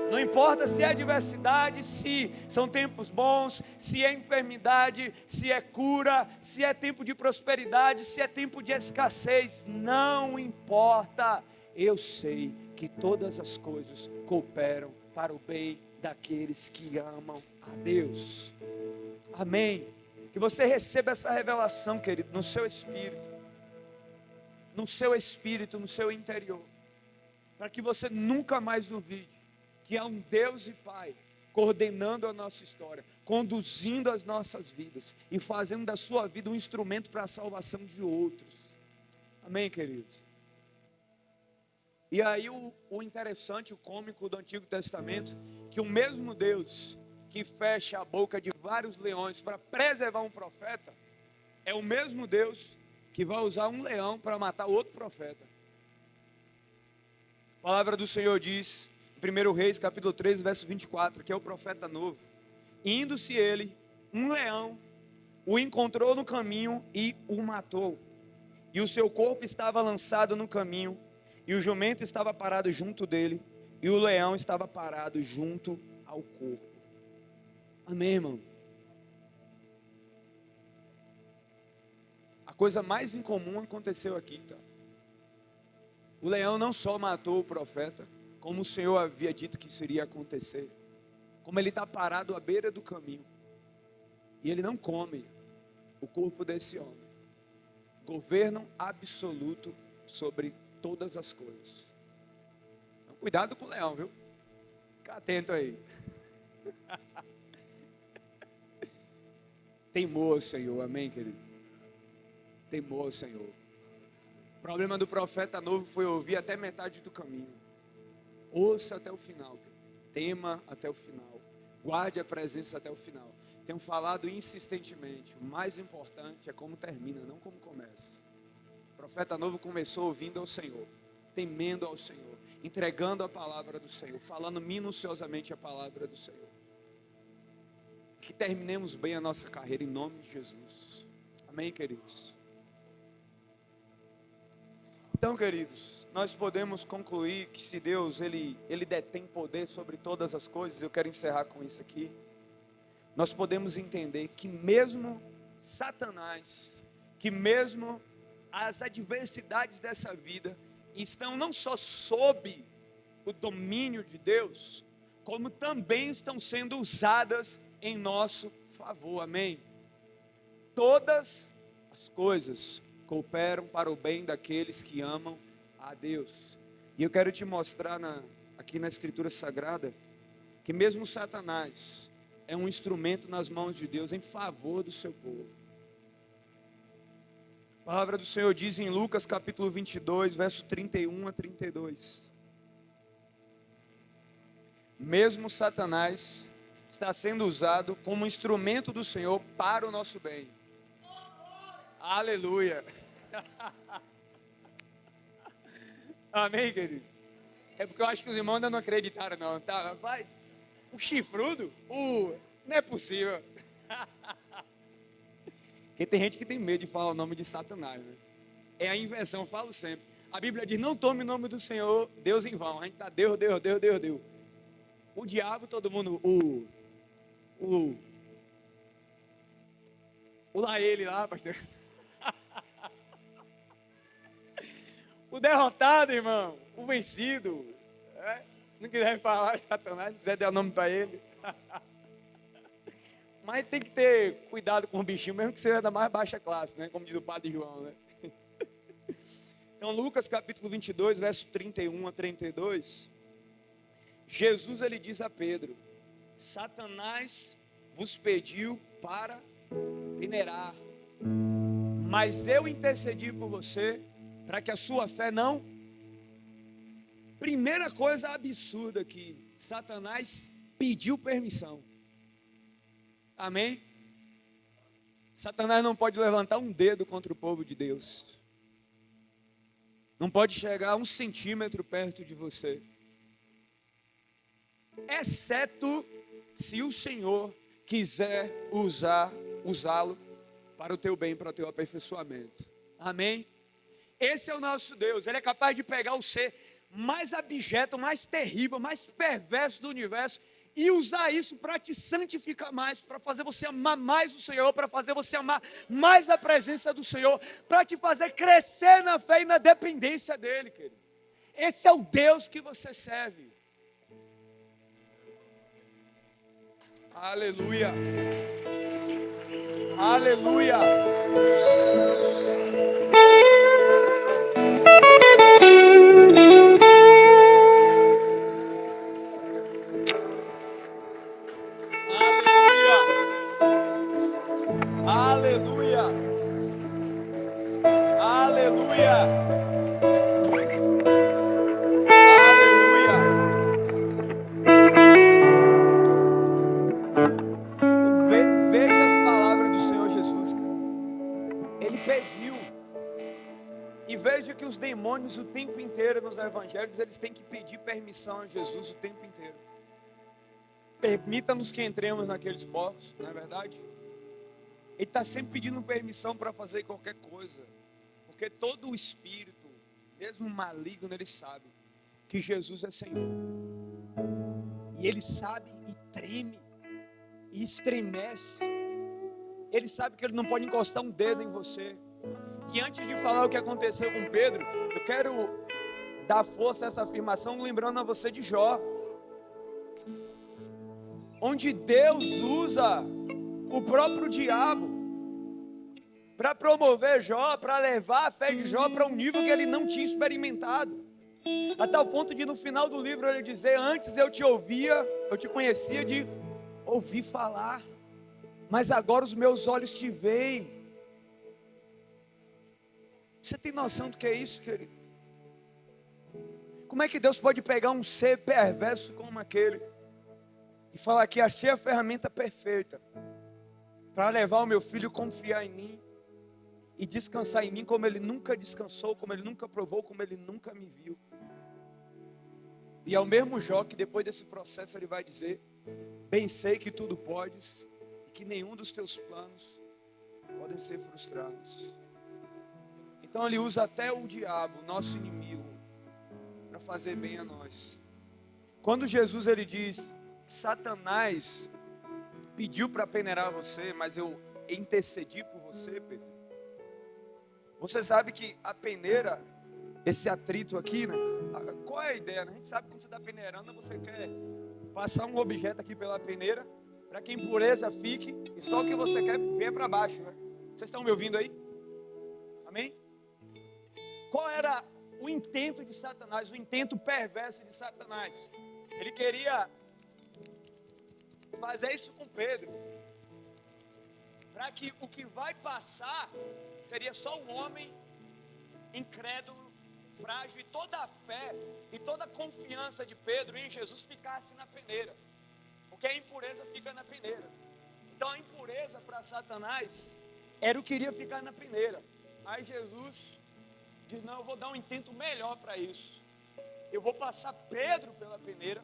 Não importa se é adversidade, se são tempos bons, se é enfermidade, se é cura, se é tempo de prosperidade, se é tempo de escassez, não importa. Eu sei que todas as coisas cooperam para o bem daqueles que amam a Deus. Amém. Que você receba essa revelação, querido, no seu espírito, no seu interior, para que você nunca mais duvide que há um Deus e Pai coordenando a nossa história, conduzindo as nossas vidas e fazendo da sua vida um instrumento para a salvação de outros. Amém, queridos? E aí o interessante, o cômico do Antigo Testamento, que o mesmo Deus que fecha a boca de vários leões para preservar um profeta, é o mesmo Deus que vai usar um leão para matar outro profeta. A palavra do Senhor diz, em 1 Reis, capítulo 13, verso 24, que é o profeta novo. Indo-se ele, um leão o encontrou no caminho e o matou. E o seu corpo estava lançado no caminho, e o jumento estava parado junto dele, e o leão estava parado junto ao corpo. Amém, irmão? A coisa mais incomum aconteceu aqui, tá? O leão não só matou o profeta, como o Senhor havia dito que isso iria acontecer. Como ele está parado à beira do caminho, e ele não come o corpo desse homem. Governo absoluto sobre todas as coisas. Então, cuidado com o leão, viu? Fica atento aí. Temor ao Senhor, amém, querido? Temor ao Senhor. O problema do profeta novo foi ouvir até metade do caminho. Ouça até o final, tema até o final, guarde a presença até o final. Tenho falado insistentemente, o mais importante é como termina, não como começa. O profeta novo começou ouvindo ao Senhor, temendo ao Senhor, entregando a palavra do Senhor, falando minuciosamente a palavra do Senhor. Que terminemos bem a nossa carreira em nome de Jesus. Amém, queridos? Então, queridos, nós podemos concluir que se Deus, Ele detém poder sobre todas as coisas, eu quero encerrar com isso aqui. Nós podemos entender que mesmo Satanás, que mesmo as adversidades dessa vida, estão não só sob o domínio de Deus, como também estão sendo usadas em nosso favor, amém? Todas as coisas cooperam para o bem daqueles que amam a Deus. E eu quero te mostrar aqui na Escritura Sagrada, que mesmo Satanás é um instrumento nas mãos de Deus em favor do seu povo. A palavra do Senhor diz em Lucas capítulo 22, verso 31 a 32. Mesmo Satanás está sendo usado como instrumento do Senhor para o nosso bem. Aleluia. Amém, querido? É porque eu acho que os irmãos ainda não acreditaram não, tá? Vai, o chifrudo? Não é possível. Porque tem gente que tem medo de falar o nome de Satanás, né? É a inversão, eu falo sempre. A Bíblia diz, não tome o nome do Senhor, Deus em vão. A gente tá Deus. O diabo, todo mundo, lá ele lá, pastor. O derrotado, irmão, o vencido. Se não quiser falar Satanás, não quiser dar nome para ele. Mas tem que ter cuidado com o bichinho, mesmo que seja da mais baixa classe, né? Como diz o padre João, né? Então, Lucas capítulo 22, verso 31 a 32. Jesus, ele diz a Pedro: Satanás vos pediu para peneirar, mas eu intercedi por você, para que a sua fé não... Primeira coisa absurda aqui, Satanás pediu permissão. Amém? Satanás não pode levantar um dedo contra o povo de Deus. Não pode chegar 1 centímetro perto de você. Exceto se o Senhor quiser usá-lo para o teu bem, para o teu aperfeiçoamento. Amém? Esse é o nosso Deus. Ele é capaz de pegar o ser mais abjeto, mais terrível, mais perverso do universo e usar isso para te santificar mais, para fazer você amar mais o Senhor, para fazer você amar mais a presença do Senhor, para te fazer crescer na fé e na dependência dEle, querido. Esse é o Deus que você serve. Aleluia. Aleluia. Aleluia. Aleluia. Aleluia. Veja as palavras do Senhor Jesus. Ele pediu. E veja que os demônios o tempo inteiro nos evangelhos, eles têm que pedir permissão a Jesus o tempo inteiro. Permita-nos que entremos naqueles porcos, não é verdade? Ele está sempre pedindo permissão para fazer qualquer coisa. Porque todo o espírito, mesmo maligno, ele sabe que Jesus é Senhor. E ele sabe e treme e estremece. Ele sabe que ele não pode encostar um dedo em você. E antes de falar o que aconteceu com Pedro, eu quero dar força a essa afirmação, lembrando a você de Jó, onde Deus usa o próprio diabo para promover Jó, para levar a fé de Jó para um nível que ele não tinha experimentado, a tal ponto de no final do livro ele dizer: antes eu te ouvia, eu te conhecia de ouvir falar, mas agora os meus olhos te veem. Você tem noção do que é isso, querido? Como é que Deus pode pegar um ser perverso como aquele e falar que achei a ferramenta perfeita para levar o meu filho a confiar em mim e descansar em mim como ele nunca descansou, como ele nunca provou, como ele nunca me viu? E é o mesmo Jó que depois desse processo ele vai dizer: bem sei que tudo podes e que nenhum dos teus planos podem ser frustrados. Então ele usa até o diabo, nosso inimigo, para fazer bem a nós. Quando Jesus ele diz que Satanás pediu para peneirar você, mas eu intercedi por você, Pedro. Você sabe que a peneira, esse atrito aqui, né? Qual é a ideia? Né? A gente sabe que quando você está peneirando, você quer passar um objeto aqui pela peneira, para que a impureza fique, e só o que você quer venha para baixo, né? Vocês estão me ouvindo aí? Amém? Qual era o intento de Satanás, o intento perverso de Satanás? Ele queria fazer isso com Pedro, para que o que vai passar seria só um homem incrédulo, frágil, e toda a fé e toda a confiança de Pedro em Jesus ficasse na peneira, porque a impureza fica na peneira. Então a impureza para Satanás era o que iria ficar na peneira. Aí Jesus diz: não, eu vou dar um intento melhor para isso. Eu vou passar Pedro pela peneira,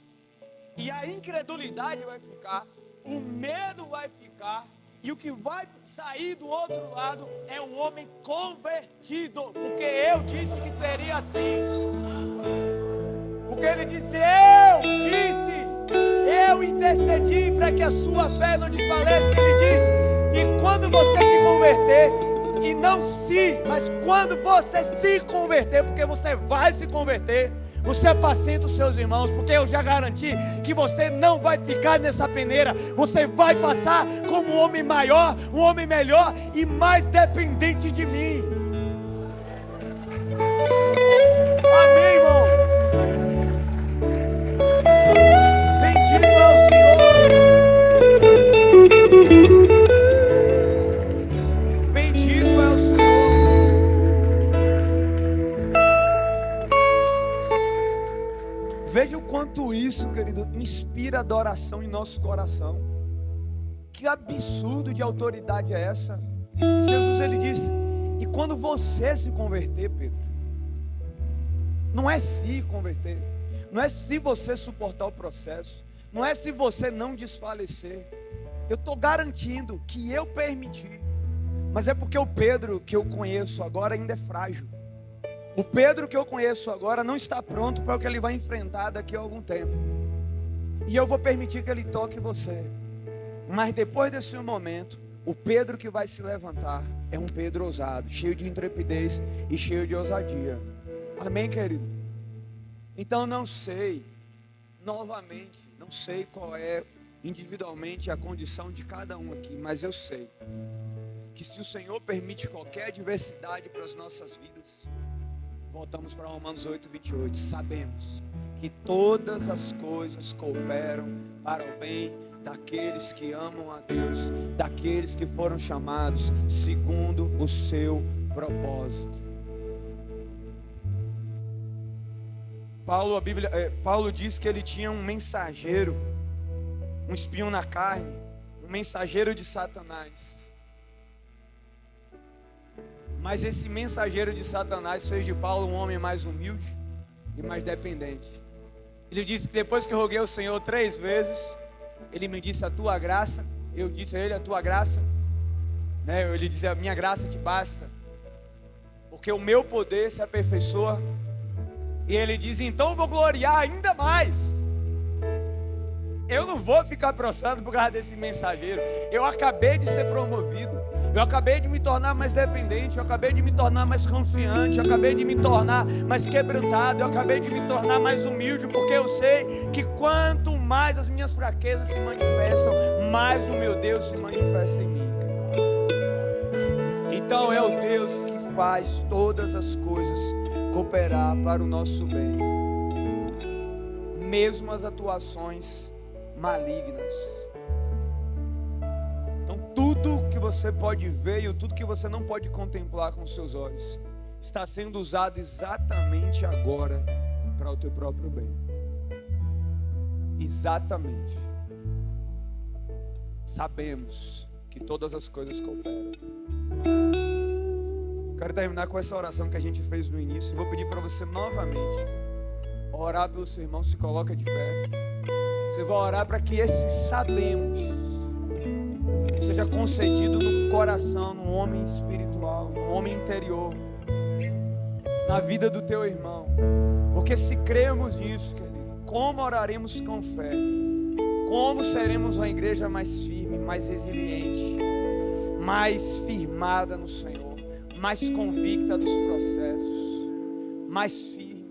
e a incredulidade vai ficar, o medo vai ficar, e o que vai sair do outro lado é um homem convertido, porque eu disse que seria assim. Porque ele disse: eu intercedi para que a sua fé não desfaleça. Ele disse que quando você se converter, e não se, mas quando você se converter, porque você vai se converter, você apacenta os seus irmãos, porque eu já garanti que você não vai ficar nessa peneira, você vai passar como um homem maior, um homem melhor e mais dependente de mim. Amém, irmão? Bendito é o Senhor. Bendito é o Senhor. Veja o quanto isso, querido, inspira adoração em nosso coração. Que absurdo de autoridade é essa? Jesus ele disse: e quando você se converter, Pedro, não é se converter, não é se você suportar o processo, não é se você não desfalecer. Eu estou garantindo que eu permiti, mas é porque o Pedro que eu conheço agora ainda é frágil. O Pedro que eu conheço agora não está pronto para o que ele vai enfrentar daqui a algum tempo. E eu vou permitir que ele toque você. Mas depois desse momento, o Pedro que vai se levantar é um Pedro ousado, cheio de intrepidez e cheio de ousadia. Amém, querido? Então não sei, novamente, não sei qual é individualmente a condição de cada um aqui, mas eu sei que se o Senhor permite qualquer adversidade para as nossas vidas, voltamos para Romanos 8:28, sabemos que todas as coisas cooperam para o bem daqueles que amam a Deus, daqueles que foram chamados segundo o seu propósito. Paulo diz que ele tinha um mensageiro, um espinho na carne, um mensageiro de Satanás. Mas esse mensageiro de Satanás fez de Paulo um homem mais humilde e mais dependente. Ele disse que depois que eu roguei ao Senhor 3 vezes, ele me disse: a tua graça, eu disse a ele: a tua graça, ele disse: a minha graça te basta, porque o meu poder se aperfeiçoa. E ele diz: então eu vou gloriar ainda mais. Eu não vou ficar prostrado por causa desse mensageiro. Eu acabei de ser promovido, eu acabei de me tornar mais dependente, eu acabei de me tornar mais confiante, eu acabei de me tornar mais quebrantado, eu acabei de me tornar mais humilde, porque eu sei que quanto mais as minhas fraquezas se manifestam, mais o meu Deus se manifesta em mim. Então é o Deus que faz todas as coisas cooperar para o nosso bem, mesmo as atuações malignas. Então tudo que você pode ver e tudo que você não pode contemplar com seus olhos está sendo usado exatamente agora para o teu próprio bem. Exatamente. Sabemos que todas as coisas cooperam. Quero terminar com essa oração que a gente fez no início. Vou pedir para você novamente orar pelo seu irmão. Se coloca de pé. Você vai orar para que esse sabemos seja concedido no coração, no homem espiritual, no homem interior, na vida do teu irmão. Porque se cremos nisso, querido, como oraremos com fé? Como seremos uma igreja mais firme, mais resiliente, mais firmada no Senhor, mais convicta dos processos, mais firme.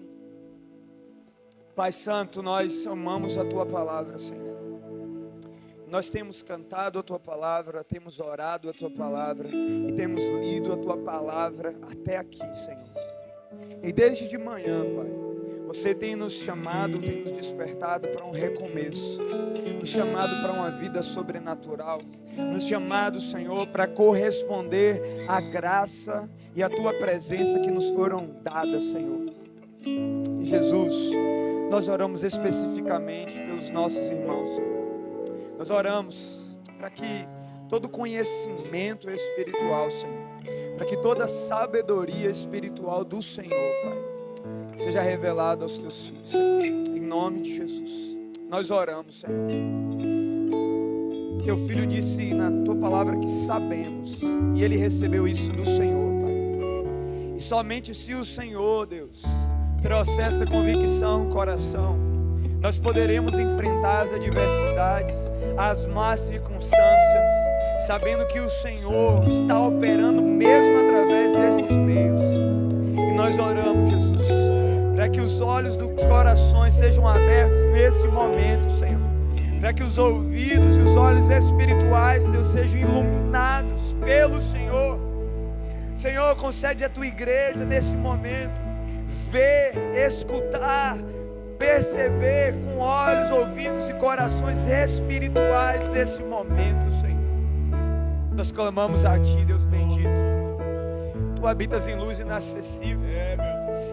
Pai Santo, nós amamos a Tua palavra, Senhor. Nós temos cantado a Tua palavra, temos orado a Tua palavra e temos lido a Tua palavra até aqui, Senhor. E desde de manhã, Pai, Você tem nos chamado, tem nos despertado para um recomeço, nos chamado para uma vida sobrenatural, nos chamado, Senhor, para corresponder à graça e à Tua presença que nos foram dadas, Senhor. E Jesus, nós oramos especificamente pelos nossos irmãos, Senhor. Nós oramos para que todo conhecimento espiritual, Senhor, para que toda sabedoria espiritual do Senhor, Pai, seja revelado aos Teus filhos, Senhor. Em nome de Jesus, nós oramos, Senhor. Teu Filho disse na Tua palavra que sabemos, e Ele recebeu isso do Senhor, Pai. E somente se o Senhor, Deus, trouxer essa convicção no coração, nós poderemos enfrentar as adversidades, as más circunstâncias, sabendo que o Senhor está operando mesmo através desses meios. E nós oramos, Jesus, para que os olhos dos corações sejam abertos nesse momento, Senhor, para que os ouvidos e os olhos espirituais, Senhor, sejam iluminados pelo Senhor. Senhor, concede à Tua igreja nesse momento ver, escutar, perceber com olhos, ouvidos e corações espirituais nesse momento, Senhor. Nós clamamos a Ti, Deus bendito. Tu habitas em luz inacessível,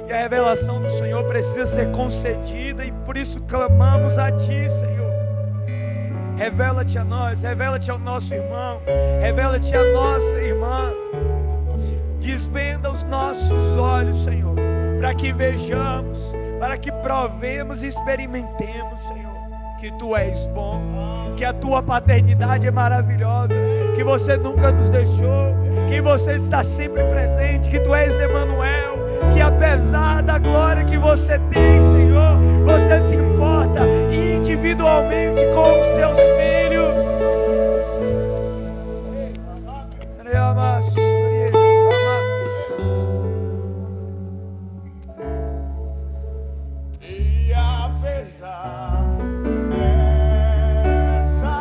e a revelação do Senhor precisa ser concedida, e por isso clamamos a Ti, Senhor. Revela-te a nós, revela-te ao nosso irmão, revela-te a nossa irmã. Desvenda os nossos olhos, Senhor, para que vejamos, para que provemos e experimentemos, Senhor, que Tu és bom, que a Tua paternidade é maravilhosa, que Você nunca nos deixou, que Você está sempre presente, que Tu és Emanuel, que apesar da glória que Você tem, Senhor, Você se importa individualmente com os Teus filhos. E apesar dessa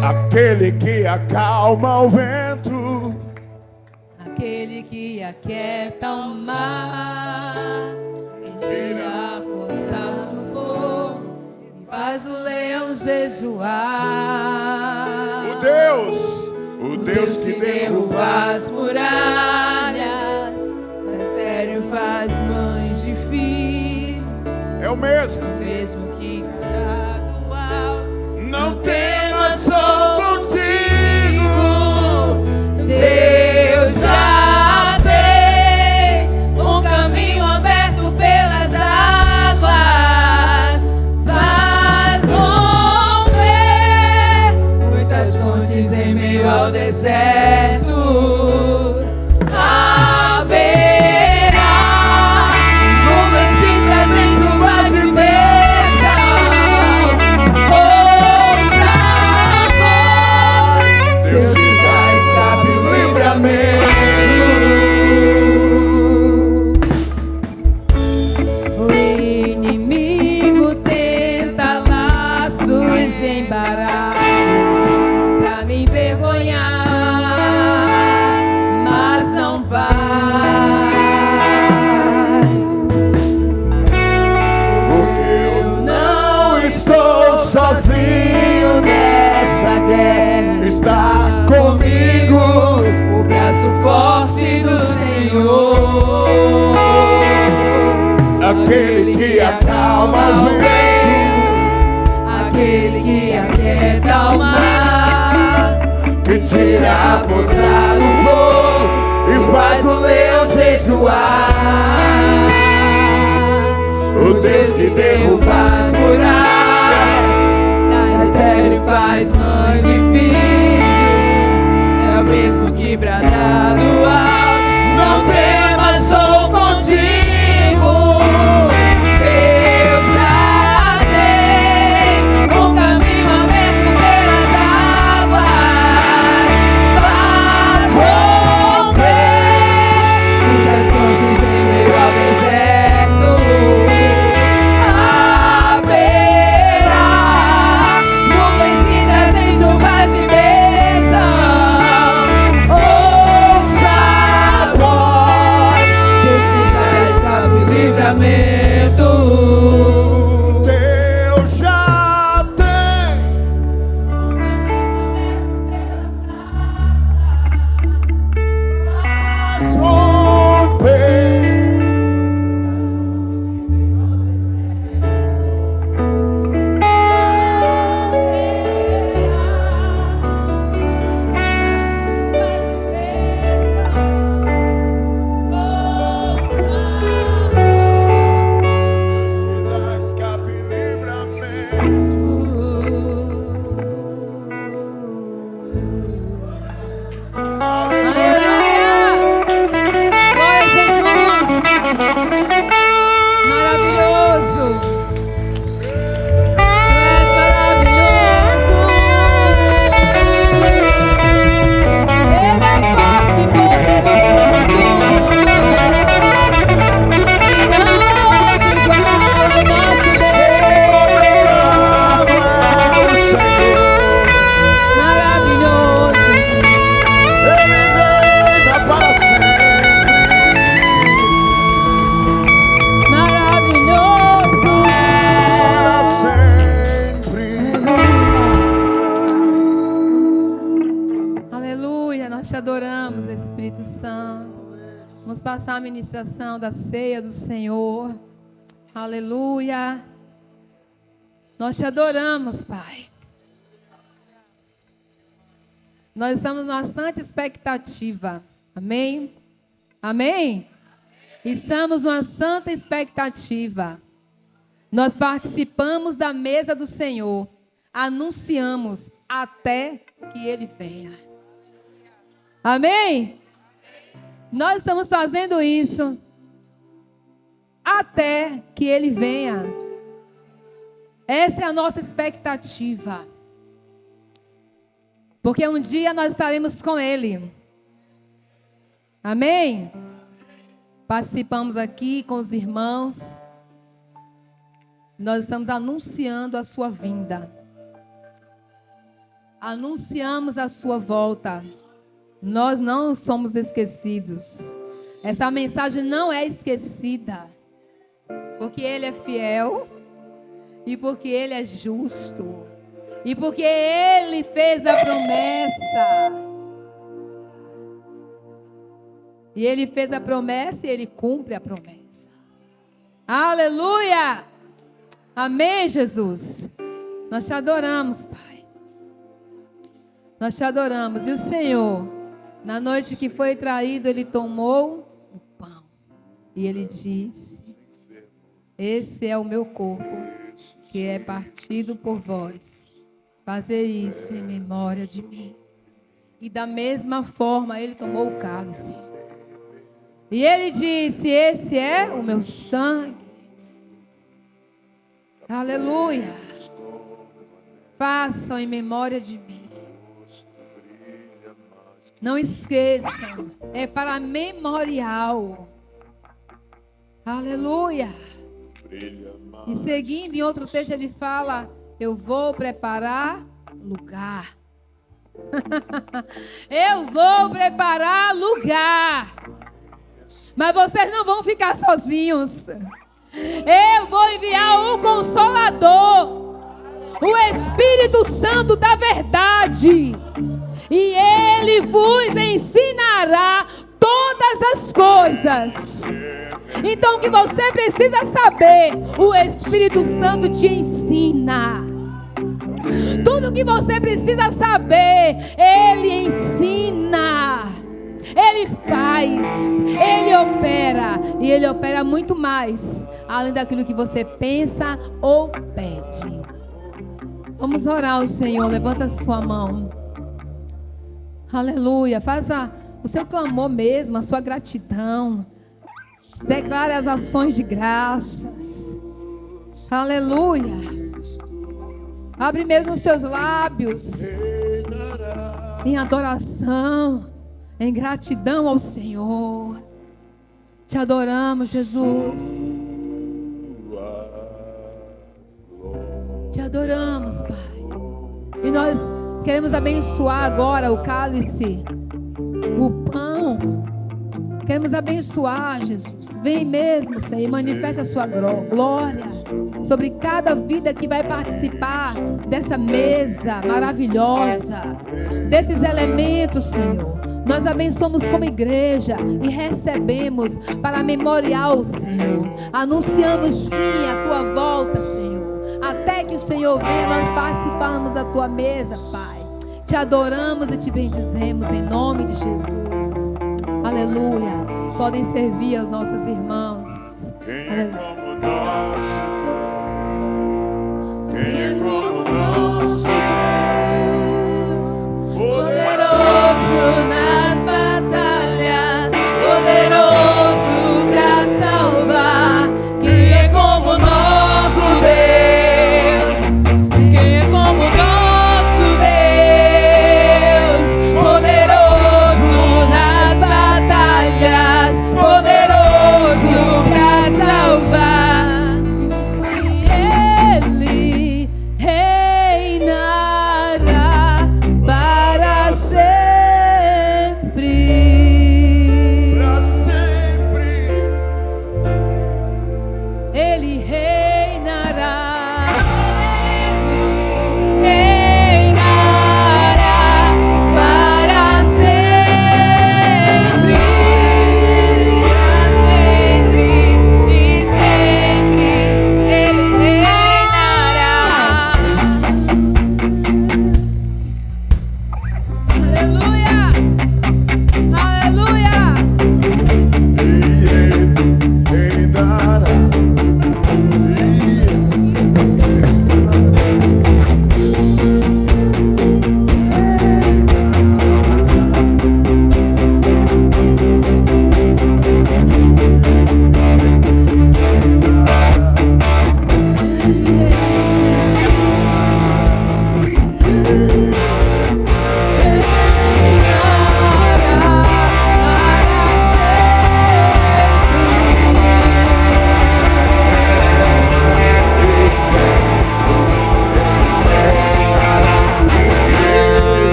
Aquele que acalma o vento, aquele que aquieta o mar, que tira a força do fogo e faz o leão jejuar. o Deus que derruba as muralhas, é sério, faz mães de filhos, é o mesmo que dá do alto. Não temas, sou contigo. Deus já tem um caminho aberto pelas águas, faz romper muitas fontes em meio ao deserto. Haverá nuvens que trazem chuva de bênção. Ouça a voz, Deus te dá escape e livramento. O inimigo tenta laços, embaraços pra me envergonhar, mas não vai, Porque eu não estou sozinho nessa guerra. Está comigo o braço forte do Senhor, aquele que acalma o vento, aquele que aquieta o mar, que tira a força do fogo e faz o leão jejuar. O Deus que derruba as muralhas, dá sério e faz mãe de filhos, é o mesmo que bradar do alto. Não temas, sou contigo. Deus já tem um caminho aberto pelas águas, faz romper muitas fontes em meio ao deserto. Haverá nuvens que trazem chuva de bênção. Ouça a passar a ministração da ceia do Senhor. Aleluia. Nós te adoramos, Pai. Nós estamos numa santa expectativa. Amém? Amém? Estamos numa santa expectativa. Nós participamos da mesa do Senhor. Anunciamos até que Ele venha. Amém? Nós estamos fazendo isso até que Ele venha. Essa é a nossa expectativa. Porque um dia nós estaremos com Ele. Amém? Participamos aqui com os irmãos. Nós estamos anunciando a sua vinda. Anunciamos a sua volta. Nós não somos esquecidos. Essa mensagem não é esquecida. Porque Ele é fiel. E porque Ele é justo. E porque Ele fez a promessa. E Ele fez a promessa e Ele cumpre a promessa. Aleluia! Amém, Jesus? Nós te adoramos, Pai. Nós te adoramos. E o Senhor, na noite que foi traído, Ele tomou o pão. E Ele disse: esse é o meu corpo, que é partido por vós. Fazer isso em memória de mim. E da mesma forma, Ele tomou o cálice. E Ele disse: esse é o meu sangue. Aleluia. Façam em memória de mim. Não esqueçam. É para memorial. Aleluia. E seguindo em outro texto ele fala: eu vou preparar lugar. Eu vou preparar lugar. Mas vocês não vão ficar sozinhos. Eu vou enviar o Consolador, o Espírito Santo da verdade. E Ele vos ensinará todas as coisas. Então o que você precisa saber, o Espírito Santo te ensina. Tudo que você precisa saber, Ele ensina. Ele faz, Ele opera. E Ele opera muito mais, além daquilo que você pensa ou pede. Vamos orar ao Senhor. Levanta a sua mão. Aleluia. Faz o seu clamor mesmo, a sua gratidão. Declare as ações de graças. Aleluia. Abre mesmo os seus lábios em adoração, em gratidão ao Senhor. Te adoramos, Jesus. Te adoramos, Pai. E nós queremos abençoar agora o cálice, o pão. Queremos abençoar, Jesus. Vem mesmo, Senhor, manifesta a sua glória sobre cada vida que vai participar dessa mesa maravilhosa, desses elementos, Senhor. Nós abençoamos como igreja e recebemos para memorial, Senhor. Anunciamos sim a tua volta, Senhor. Até que o Senhor venha, nós participamos da tua mesa, Pai. Te adoramos e te bendizemos em nome de Jesus. Aleluia. Podem servir aos nossos irmãos. Quem é como nosso Deus? Quem é como nosso Deus? Poderoso nas batalhas, poderoso para salvar. Quem é como nosso Deus? Quem é como nosso Deus? Poderoso nas batalhas, poderoso para salvar.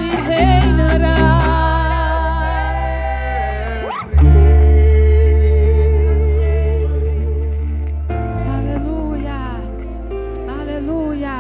Ele reinará. Aleluia, aleluia.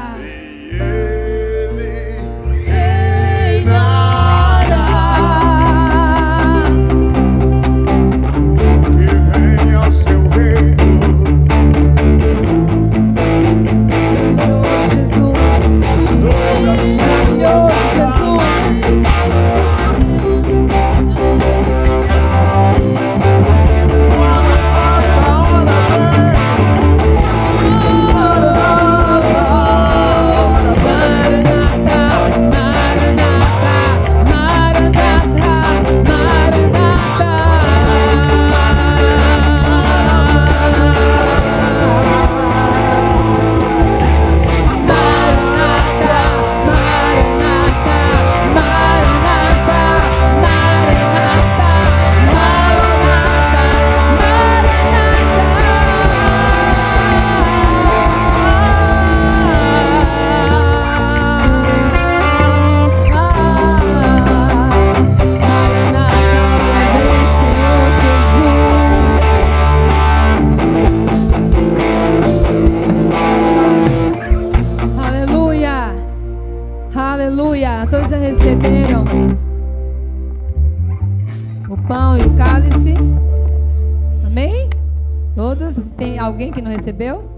Aleluia. Todos já receberam o pão e o cálice? Amém? Todos? Tem alguém que não recebeu?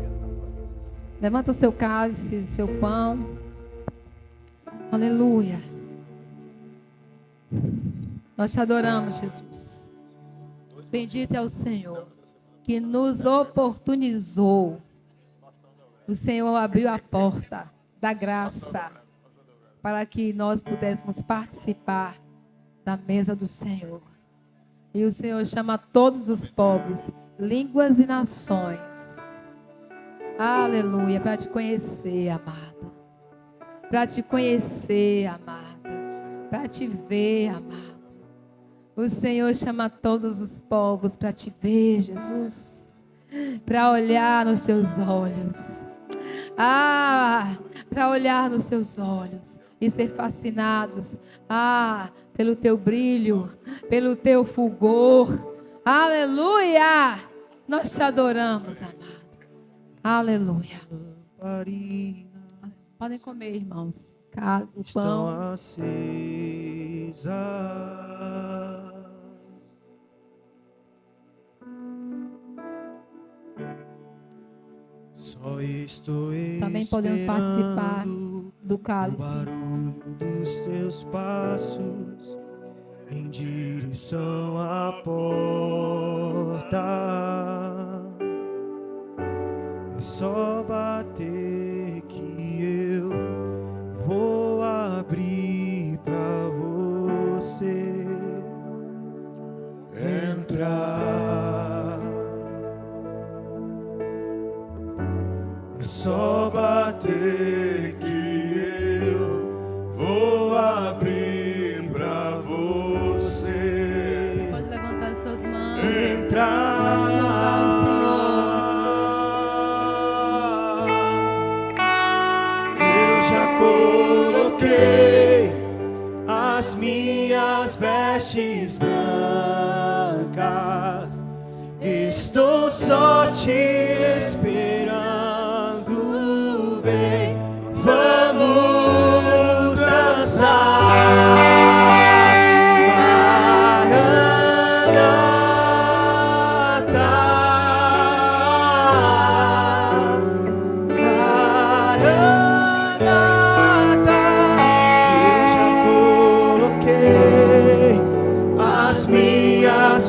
Levanta o seu cálice, seu pão. Aleluia. Nós te adoramos, Jesus. Bendito é o Senhor que nos oportunizou. O Senhor abriu a porta da graça para que nós pudéssemos participar da mesa do Senhor. E o Senhor chama todos os povos, línguas e nações. Aleluia, para te conhecer, amado. Para te conhecer, amado. Para te ver, amado. O Senhor chama todos os povos para te ver, Jesus. Para olhar nos seus olhos. Para olhar nos seus olhos e ser fascinados, pelo teu brilho, pelo teu fulgor. Aleluia! Nós te adoramos, amado. Aleluia. Podem comer, irmãos. O pão. Só estou Também podemos participar do cálice. O barulho dos teus passos em direção à porta. É só bater que eu vou abrir pra você entrar. É só bater que eu vou abrir pra você. Pode levantar as suas mãos. Entrar. Eu já coloquei as minhas vestes brancas. Estou só te esperando. Vem, vamos dançar.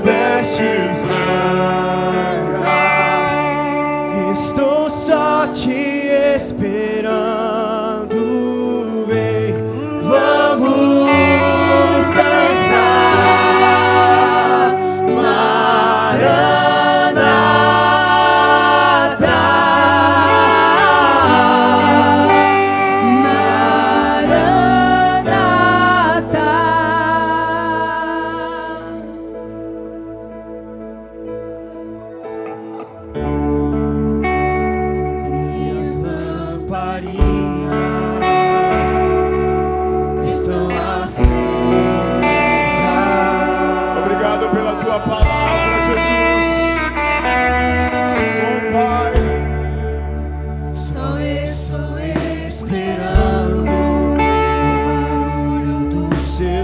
Vestes brancas,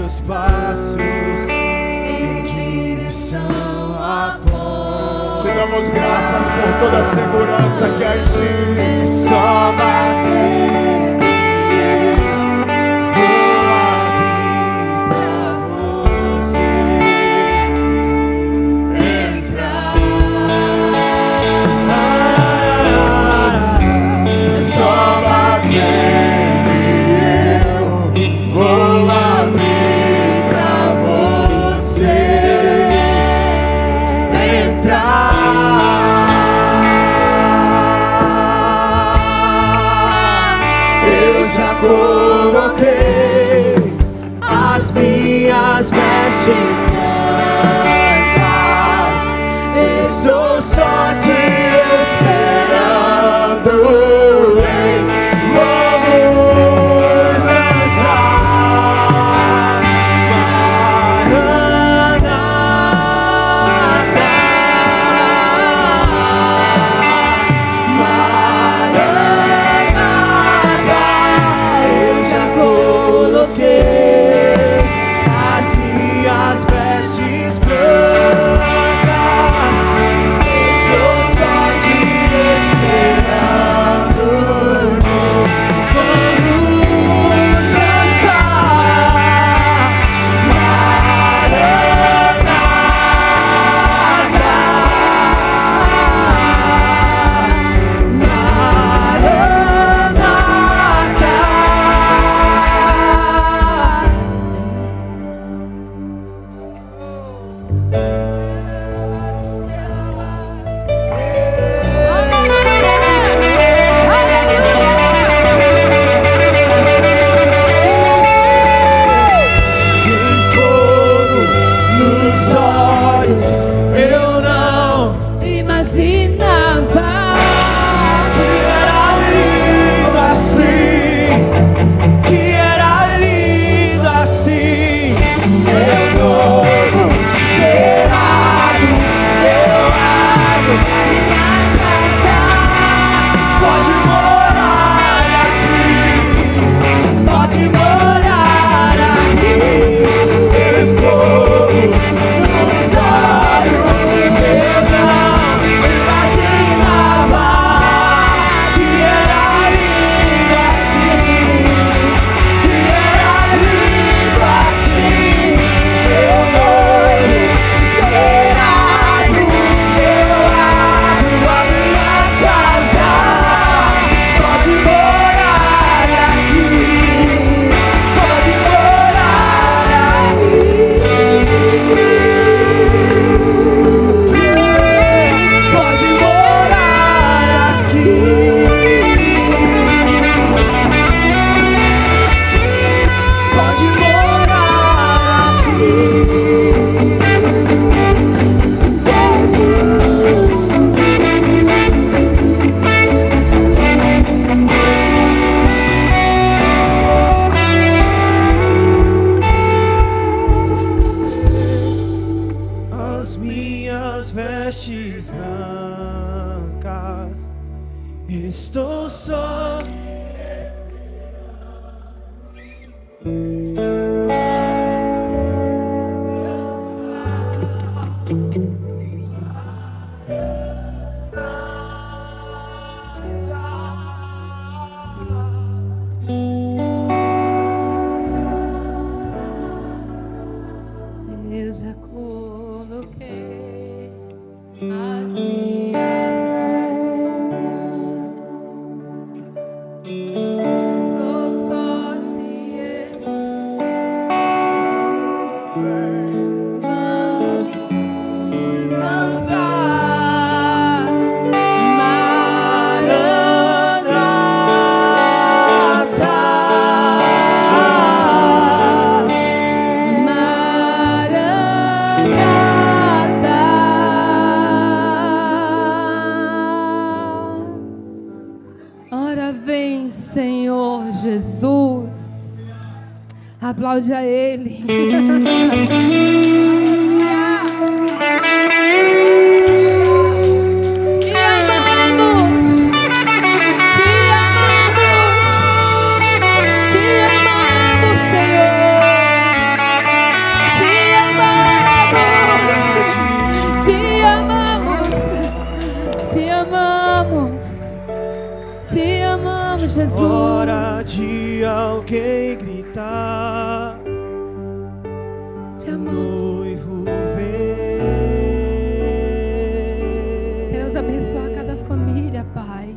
meus passos em direção à porta. Te damos graças por toda a segurança que há em ti. É só bater e eu vou abrir pra você entrar. É só bater e eu vou abrir pra você entrar. Eu já coloquei as minhas vestes brancas, estou só te esperando. Vem, vamos dançar. Eu já coloquei as minhas vestes brancas, estou só te esperando. Vamos dançar. Tem fogo nos olhos, eu não Imaginava que era lindo assim, que era lindo assim. Meu novo esperado, eu abro a minha casa. Pode morar aqui, pode morar aqui. Tem fogo nos olhos, eu não imaginava que era lindo assim, que era lindo assim. Meu noivo esperado, eu abro a minha casa. Pode morar aqui, pode morar aqui. Pode morar aqui. Pode morar aqui. As minhas vestes brancas, estou só. eu já coloquei as minhas vestes brancas. Estou só te esperando. Vamos dançar. Ora vem, Senhor Jesus. Aplaude a Ele. Te amamos. Te amamos. Te amamos, Senhor. Jesus. Hora de alguém gritar. Te amamos. Noivo vem. Queremos abençoar cada família, Pai.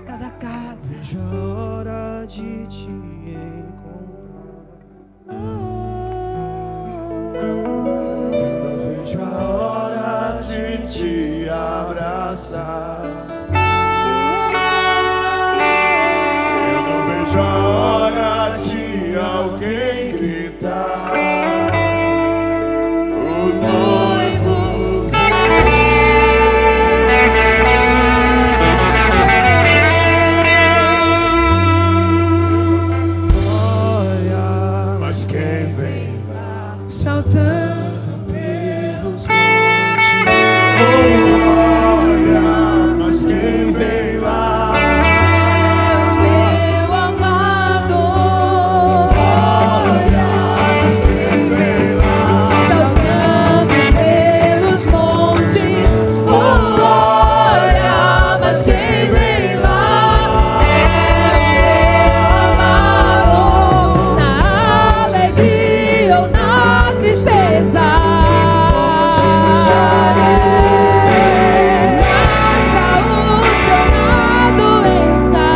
Cada casa. Veja a hora de te encontrar. Ainda vejo a hora de te abraçar. Eu não vejo a hora de alguém gritar. O noivo Olha, mas quem vem lá? Saltando pelos montes. Olha, mas quem vem lá? meu amado. Olha, mas quem vem lá? Saltando pelos montes. Olha, mas quem vem lá é o meu amado. Na alegria ou na tristeza, na saúde ou na doença,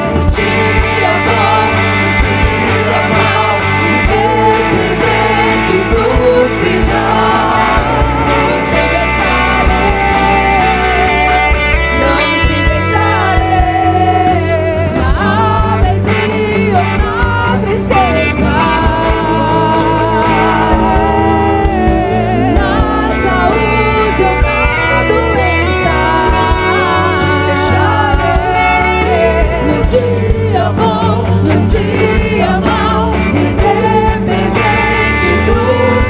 no dia bom, no dia mau, independente do final, não te deixarei, não te deixarei, na alegria ou na tristeza, na saúde ou na doença, no dia bom, no dia mau, independente do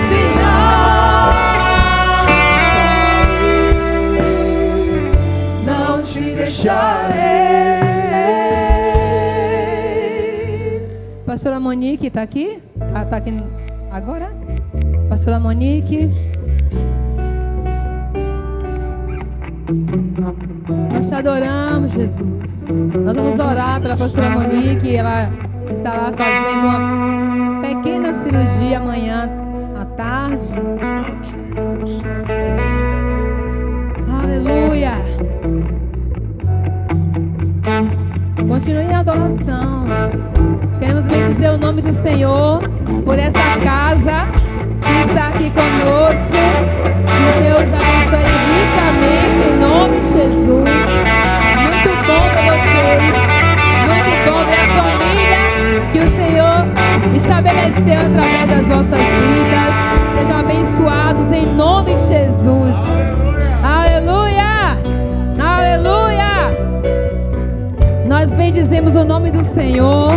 final, não te deixarei. Pastora Monique está aqui? Ela está aqui agora? Pastora Monique. Nós te adoramos, Jesus. Nós vamos orar pela pastora Monique. Ela estará fazendo uma pequena cirurgia amanhã à tarde. Aleluia. Continue em adoração. Queremos bendizer o nome do Senhor por essa casa que está aqui conosco. Que o Senhor os abençoe ricamente em nome de Jesus. Muito bom ver vocês. Muito bom ver a família que o Senhor estabeleceu através das vossas vidas. Sejam abençoados em nome de Jesus. Aleluia! Aleluia! Nós bendizemos o nome do Senhor.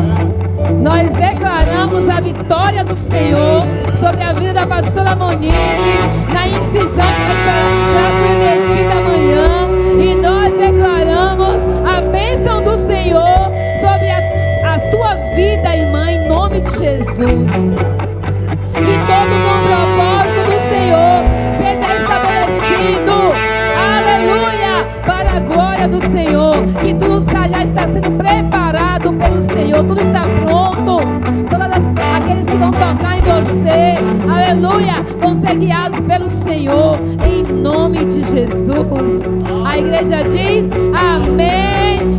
Nós declaramos a vitória do Senhor sobre a vida da pastora Monique, na incisão que será submetida amanhã. E nós declaramos a bênção do Senhor sobre a tua vida, irmã, em nome de Jesus. Que todo bom propósito do Senhor seja estabelecido. Aleluia! Para a glória do Senhor. Que tudo já está sendo preparado pelo Senhor. Tudo está pronto. Aqueles que vão tocar em você, aleluia, vão ser guiados pelo Senhor. Em nome de Jesus. A igreja diz amém.